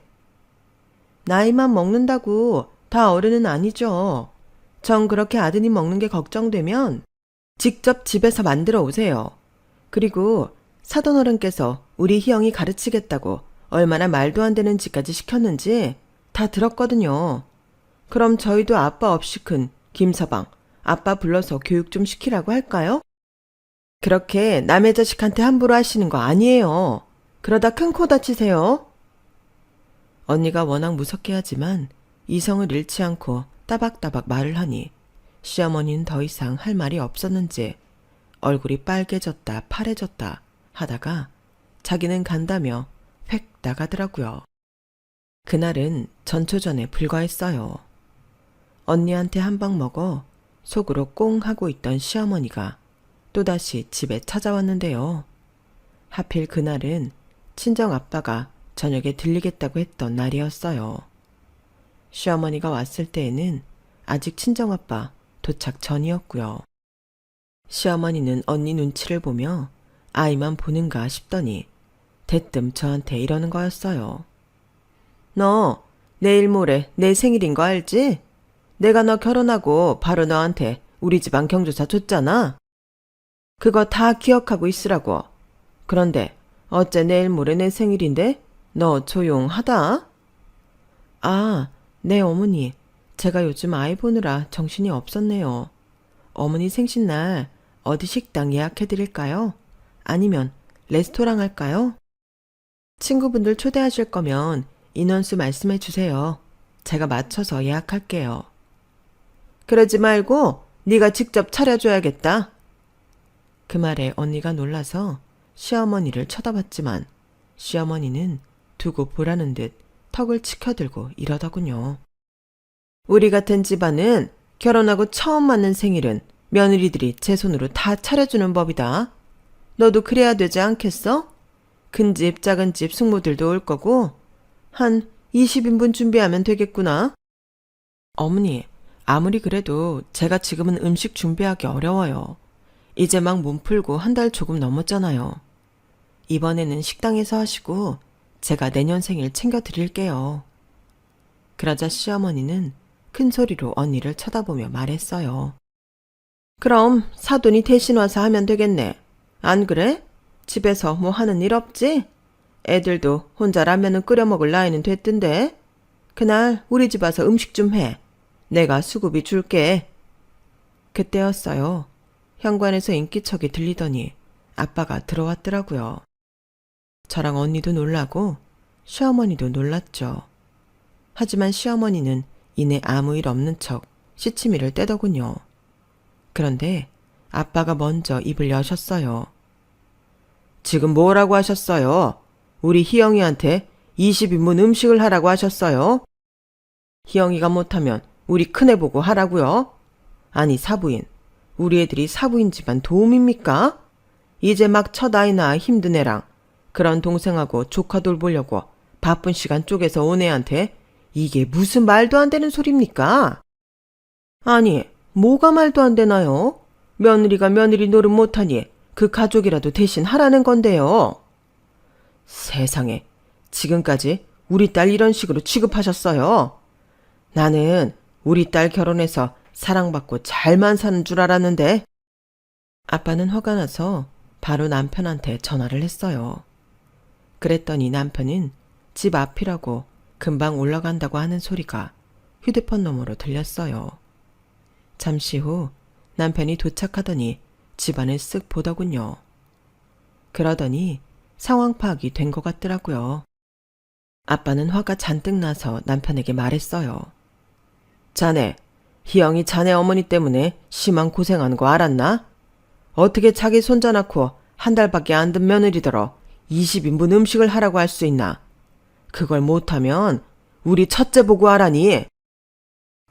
나이만 먹는다고 다 어른은 아니죠. 전 그렇게 아드님 먹는 게 걱정되면 직접 집에서 만들어 오세요. 그리고 사돈어른께서 우리 희영이 가르치겠다고 얼마나 말도 안 되는 짓까지 시켰는지 다 들었거든요. 그럼 저희도 아빠 없이 큰 김서방, 아빠 불러서 교육 좀 시키라고 할까요? 그렇게 남의 자식한테 함부로 하시는 거 아니에요. 그러다 큰 코 다치세요. 언니가 워낙 무섭게 하지만 이성을 잃지 않고 따박따박 말을 하니 시어머니는 더 이상 할 말이 없었는지 얼굴이 빨개졌다 파래졌다 하다가 자기는 간다며 획 나가더라고요. 그날은 전초전에 불과했어요. 언니한테 한 방 먹어 속으로 꽁 하고 있던 시어머니가 또다시 집에 찾아왔는데요. 하필 그날은 친정 아빠가 저녁에 들리겠다고 했던 날이었어요. 시어머니가 왔을 때에는 아직 친정 아빠 도착 전이었고요. 시어머니는 언니 눈치를 보며 아이만 보는가 싶더니 대뜸 저한테 이러는 거였어요. 너 내일 모레 내 생일인 거 알지? 내가 너 결혼하고 바로 너한테 우리 집안 경조사 줬잖아. 그거 다 기억하고 있으라고. 그런데 어째 내일 모레 내 생일인데 너 조용하다? 아, 네 어머니. 제가 요즘 아이 보느라 정신이 없었네요. 어머니 생신날 어디 식당 예약해드릴까요? 아니면 레스토랑 할까요? 친구분들 초대하실 거면 인원수 말씀해 주세요. 제가 맞춰서 예약할게요. 그러지 말고 네가 직접 차려줘야겠다. 그 말에 언니가 놀라서 시어머니를 쳐다봤지만 시어머니는 두고 보라는 듯 턱을 치켜들고 이러더군요. 우리 같은 집안은 결혼하고 처음 맞는 생일은 며느리들이 제 손으로 다 차려주는 법이다. 너도 그래야 되지 않겠어? 큰 집, 작은 집 숙모들도 올 거고 한 20인분 준비하면 되겠구나. 어머니, 아무리 그래도 제가 지금은 음식 준비하기 어려워요. 이제 막 몸 풀고 한 달 조금 넘었잖아요. 이번에는 식당에서 하시고 제가 내년 생일 챙겨드릴게요. 그러자 시어머니는 큰 소리로 언니를 쳐다보며 말했어요. 그럼 사돈이 대신 와서 하면 되겠네. 안 그래? 집에서 뭐 하는 일 없지? 애들도 혼자 라면은 끓여 먹을 나이는 됐던데. 그날 우리 집 와서 음식 좀 해. 내가 수고비 줄게. 그때였어요. 현관에서 인기척이 들리더니 아빠가 들어왔더라고요. 저랑 언니도 놀라고 시어머니도 놀랐죠. 하지만 시어머니는 이내 아무 일 없는 척 시치미를 떼더군요. 그런데 아빠가 먼저 입을 여셨어요. 지금 뭐라고 하셨어요? 우리 희영이한테 20인분 음식을 하라고 하셨어요? 희영이가 못하면 우리 큰애 보고 하라고요? 아니 사부인, 우리 애들이 사부인 집안 도움입니까? 이제 막 첫 아이 낳아 힘든 애랑 그런 동생하고 조카 돌보려고 바쁜 시간 쪼개서 온 애한테 이게 무슨 말도 안 되는 소리입니까? 아니, 뭐가 말도 안 되나요? 며느리가 며느리 노릇 못하니 그 가족이라도 대신 하라는 건데요. 세상에, 지금까지 우리 딸 이런 식으로 취급하셨어요. 나는 우리 딸 결혼해서 사랑받고 잘만 사는 줄 알았는데. 아빠는 화가 나서 바로 남편한테 전화를 했어요. 그랬더니 남편은 집 앞이라고 금방 올라간다고 하는 소리가 휴대폰 너머로 들렸어요. 잠시 후 남편이 도착하더니 집안을 쓱 보더군요. 그러더니 상황 파악이 된 것 같더라고요. 아빠는 화가 잔뜩 나서 남편에게 말했어요. 자네, 희영이 자네 어머니 때문에 심한 고생하는 거 알았나? 어떻게 자기 손자 낳고 한 달밖에 안 된 며느리더러 20인분 음식을 하라고 할 수 있나? 그걸 못하면 우리 첫째 보고 하라니.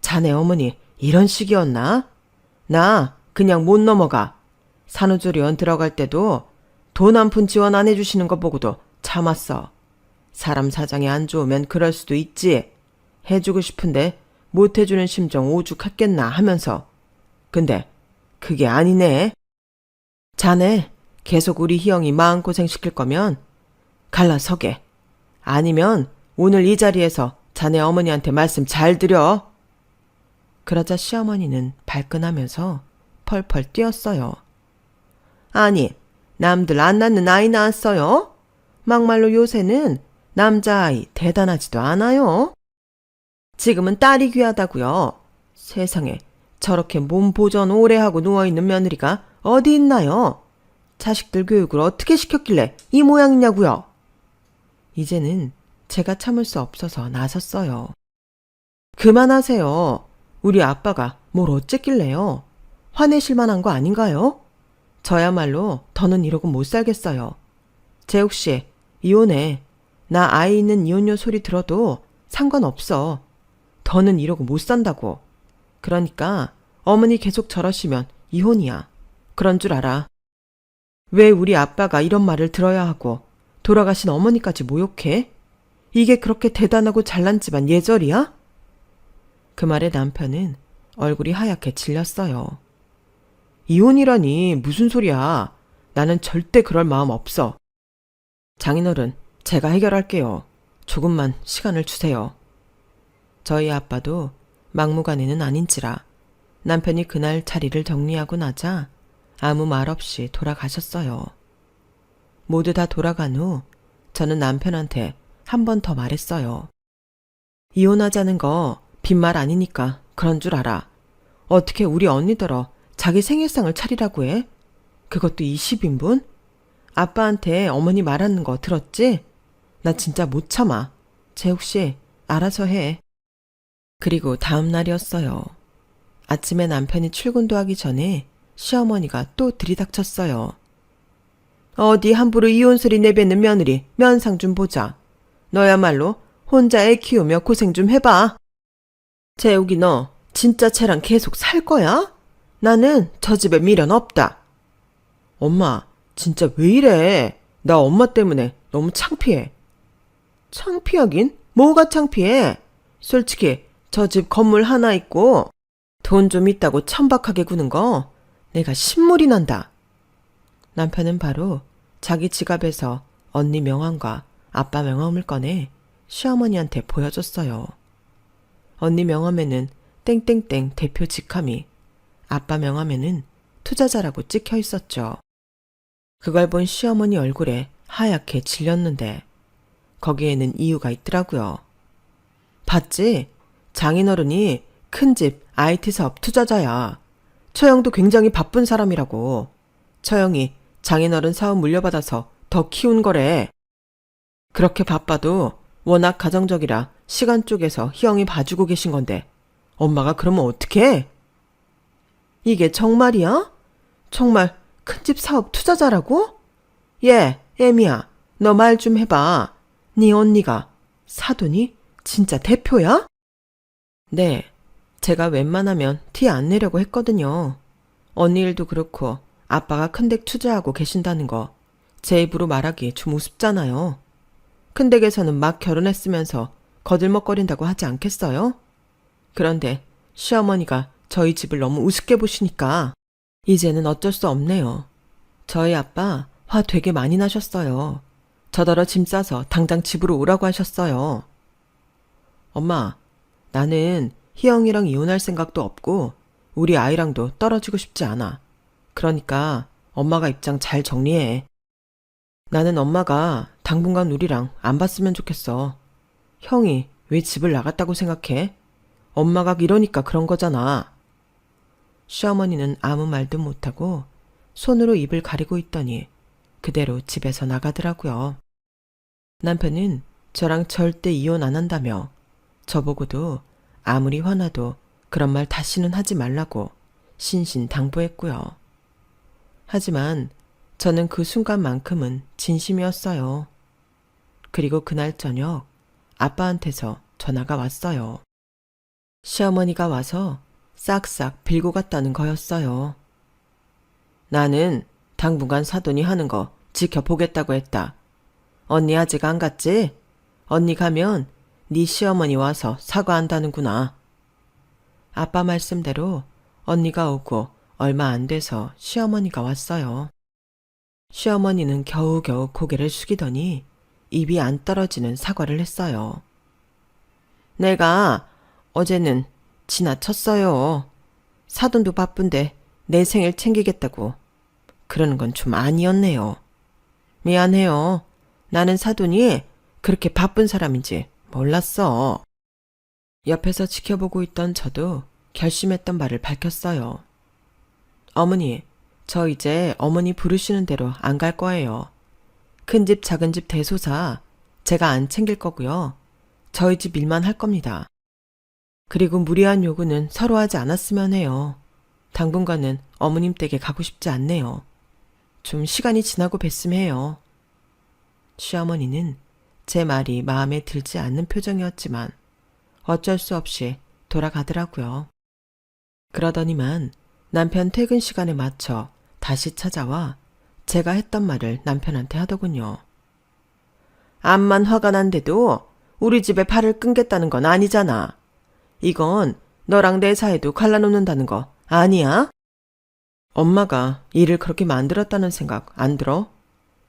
자네 어머니 이런 식이었나? 나 그냥 못 넘어가. 산후조리원 들어갈 때도 돈 한 푼 지원 안 해주시는 거 보고도 참았어. 사람 사정이 안 좋으면 그럴 수도 있지. 해주고 싶은데 못 해주는 심정 오죽했겠나 하면서. 근데 그게 아니네. 자네 계속 우리 희영이 마음고생 시킬 거면 갈라서게. 아니면 오늘 이 자리에서 자네 어머니한테 말씀 잘 드려. 그러자 시어머니는 발끈하면서 펄펄 뛰었어요. 아니, 남들 안 낳는 아이 낳았어요? 막말로 요새는 남자아이 대단하지도 않아요. 지금은 딸이 귀하다고요. 세상에 저렇게 몸 보전 오래 하고 누워있는 며느리가 어디 있나요? 자식들 교육을 어떻게 시켰길래 이 모양이냐고요. 이제는 제가 참을 수 없어서 나섰어요. 그만하세요. 우리 아빠가 뭘 어쨌길래요. 화내실 만한 거 아닌가요? 저야말로 더는 이러고 못 살겠어요. 재욱씨, 이혼해. 나 아이 있는 이혼녀 소리 들어도 상관없어. 더는 이러고 못 산다고. 그러니까 어머니 계속 저러시면 이혼이야. 그런 줄 알아. 왜 우리 아빠가 이런 말을 들어야 하고 돌아가신 어머니까지 모욕해? 이게 그렇게 대단하고 잘난 집안 예절이야? 그 말에 남편은 얼굴이 하얗게 질렸어요. 이혼이라니 무슨 소리야. 나는 절대 그럴 마음 없어. 장인어른, 제가 해결할게요. 조금만 시간을 주세요. 저희 아빠도 막무가내는 아닌지라 남편이 그날 자리를 정리하고 나자 아무 말 없이 돌아가셨어요. 모두 다 돌아간 후 저는 남편한테 한 번 더 말했어요. 이혼하자는 거 빈말 아니니까 그런 줄 알아. 어떻게 우리 언니더러 자기 생일상을 차리라고 해? 그것도 20인분? 아빠한테 어머니 말하는 거 들었지? 나 진짜 못 참아. 재욱씨, 알아서 해. 그리고 다음 날이었어요. 아침에 남편이 출근도 하기 전에 시어머니가 또 들이닥쳤어요. 어디 함부로 이혼 소리 내뱉는 며느리 면상 좀 보자. 너야말로 혼자 애 키우며 고생 좀 해봐. 재욱이 너 진짜 쟤랑 계속 살 거야? 나는 저 집에 미련 없다. 엄마, 진짜 왜 이래? 나 엄마 때문에 너무 창피해. 창피하긴? 뭐가 창피해? 솔직히 저 집 건물 하나 있고 돈 좀 있다고 천박하게 구는 거 내가 신물이 난다. 남편은 바로 자기 지갑에서 언니 명함과 아빠 명함을 꺼내 시어머니한테 보여줬어요. 언니 명함에는 땡땡땡 대표 직함이, 아빠 명함에는 투자자라고 찍혀 있었죠. 그걸 본 시어머니 얼굴에 하얗게 질렸는데 거기에는 이유가 있더라고요. 봤지? 장인어른이 큰집 IT 사업 투자자야. 처형도 굉장히 바쁜 사람이라고. 처형이 장인어른 사업 물려받아서 더 키운 거래. 그렇게 바빠도 워낙 가정적이라 시간 쪼개서 희영이 봐주고 계신 건데 엄마가 그러면 어떡해? 이게 정말이야? 정말 큰집 사업 투자자라고? 예, 애미야, 너 말 좀 해봐. 네 언니가 사돈이 진짜 대표야? 네, 제가 웬만하면 티 안 내려고 했거든요. 언니 일도 그렇고 아빠가 큰댁 투자하고 계신다는 거 제 입으로 말하기 좀 우습잖아요. 큰댁에서는 막 결혼했으면서 거들먹거린다고 하지 않겠어요? 그런데 시어머니가 저희 집을 너무 우습게 보시니까 이제는 어쩔 수 없네요. 저희 아빠 화 되게 많이 나셨어요. 저더러 짐 싸서 당장 집으로 오라고 하셨어요. 엄마, 나는 희영이랑 이혼할 생각도 없고 우리 아이랑도 떨어지고 싶지 않아. 그러니까 엄마가 입장 잘 정리해. 나는 엄마가 당분간 우리랑 안 봤으면 좋겠어. 형이 왜 집을 나갔다고 생각해? 엄마가 이러니까 그런 거잖아. 시어머니는 아무 말도 못하고 손으로 입을 가리고 있더니 그대로 집에서 나가더라고요. 남편은 저랑 절대 이혼 안 한다며 저보고도 아무리 화나도 그런 말 다시는 하지 말라고 신신당부했고요. 하지만 저는 그 순간만큼은 진심이었어요. 그리고 그날 저녁 아빠한테서 전화가 왔어요. 시어머니가 와서 싹싹 빌고 갔다는 거였어요. 나는 당분간 사돈이 하는 거 지켜보겠다고 했다. 언니 아직 안 갔지? 언니 가면 네 시어머니 와서 사과한다는구나. 아빠 말씀대로 언니가 오고 얼마 안 돼서 시어머니가 왔어요. 시어머니는 겨우겨우 고개를 숙이더니 입이 안 떨어지는 사과를 했어요. 내가 어제는 지나쳤어요. 사돈도 바쁜데 내 생일 챙기겠다고. 그러는 건 좀 아니었네요. 미안해요. 나는 사돈이 그렇게 바쁜 사람인지 몰랐어. 옆에서 지켜보고 있던 저도 결심했던 말을 밝혔어요. 어머니, 저 이제 어머니 부르시는 대로 안 갈 거예요. 큰 집 작은 집 대소사 제가 안 챙길 거고요. 저희 집 일만 할 겁니다. 그리고 무리한 요구는 서로 하지 않았으면 해요. 당분간은 어머님 댁에 가고 싶지 않네요. 좀 시간이 지나고 뵀으면 해요. 시어머니는 제 말이 마음에 들지 않는 표정이었지만 어쩔 수 없이 돌아가더라고요. 그러더니만 남편 퇴근 시간에 맞춰 다시 찾아와 제가 했던 말을 남편한테 하더군요. 암만 화가 난데도 우리 집에 발을 끊겠다는 건 아니잖아. 이건 너랑 내 사이도 갈라놓는다는 거 아니야? 엄마가 일을 그렇게 만들었다는 생각 안 들어?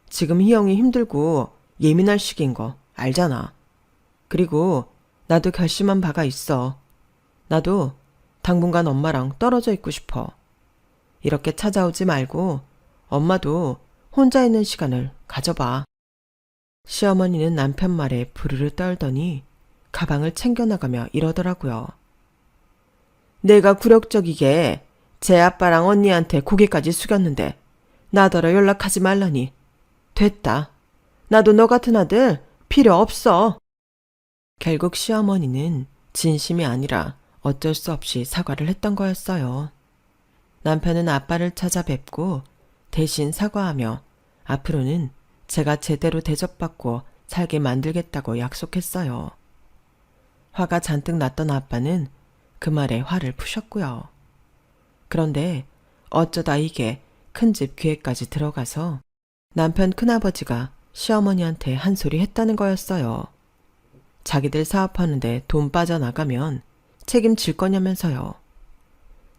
지금 희영이 힘들고 예민할 시기인 거 알잖아. 그리고 나도 결심한 바가 있어. 나도 당분간 엄마랑 떨어져 있고 싶어. 이렇게 찾아오지 말고 엄마도 혼자 있는 시간을 가져봐. 시어머니는 남편 말에 부르르 떨더니 가방을 챙겨나가며 이러더라고요. 내가 굴욕적이게 제 아빠랑 언니한테 고개까지 숙였는데 나더러 연락하지 말라니. 됐다. 나도 너 같은 아들 필요 없어. 결국 시어머니는 진심이 아니라 어쩔 수 없이 사과를 했던 거였어요. 남편은 아빠를 찾아뵙고 대신 사과하며 앞으로는 제가 제대로 대접받고 살게 만들겠다고 약속했어요. 화가 잔뜩 났던 아빠는 그 말에 화를 푸셨고요. 그런데 어쩌다 이게 큰집 귀에까지 들어가서 남편 큰아버지가 시어머니한테 한 소리 했다는 거였어요. 자기들 사업하는데 돈 빠져나가면 책임질 거냐면서요.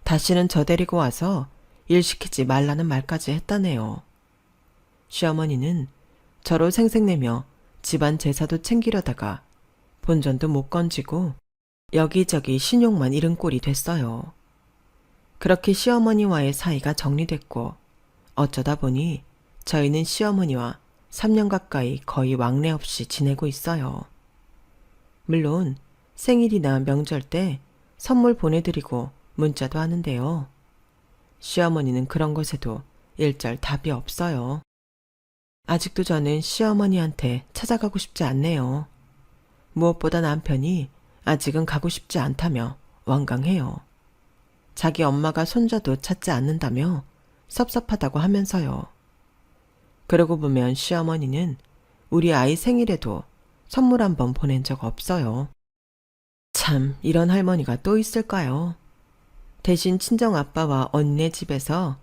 다시는 저 데리고 와서 일 시키지 말라는 말까지 했다네요. 시어머니는 저로 생색내며 집안 제사도 챙기려다가 본전도 못 건지고 여기저기 신용만 잃은 꼴이 됐어요. 그렇게 시어머니와의 사이가 정리됐고 어쩌다 보니 저희는 시어머니와 3년 가까이 거의 왕래 없이 지내고 있어요. 물론 생일이나 명절 때 선물 보내드리고 문자도 하는데요. 시어머니는 그런 것에도 일절 답이 없어요. 아직도 저는 시어머니한테 찾아가고 싶지 않네요. 무엇보다 남편이 아직은 가고 싶지 않다며 완강해요. 자기 엄마가 손자도 찾지 않는다며 섭섭하다고 하면서요. 그러고 보면 시어머니는 우리 아이 생일에도 선물 한 번 보낸 적 없어요. 참, 이런 할머니가 또 있을까요? 대신 친정아빠와 언니네 집에서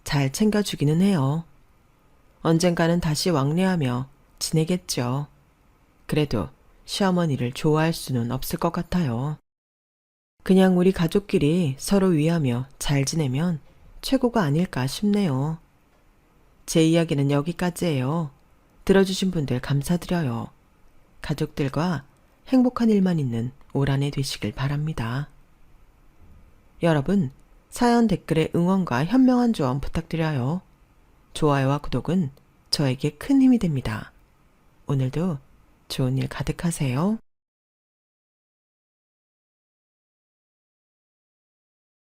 잘 챙겨주기는 해요. 언젠가는 다시 왕래하며 지내겠죠. 그래도 시어머니를 좋아할 수는 없을 것 같아요. 그냥 우리 가족끼리 서로 위하며 잘 지내면 최고가 아닐까 싶네요. 제 이야기는 여기까지예요. 들어주신 분들 감사드려요. 가족들과 행복한 일만 있는 올 한 해 되시길 바랍니다. 여러분, 사연 댓글에 응원과 현명한 조언 부탁드려요. 좋아요와 구독은 저에게 큰 힘이 됩니다. 오늘도 좋은 일 가득하세요.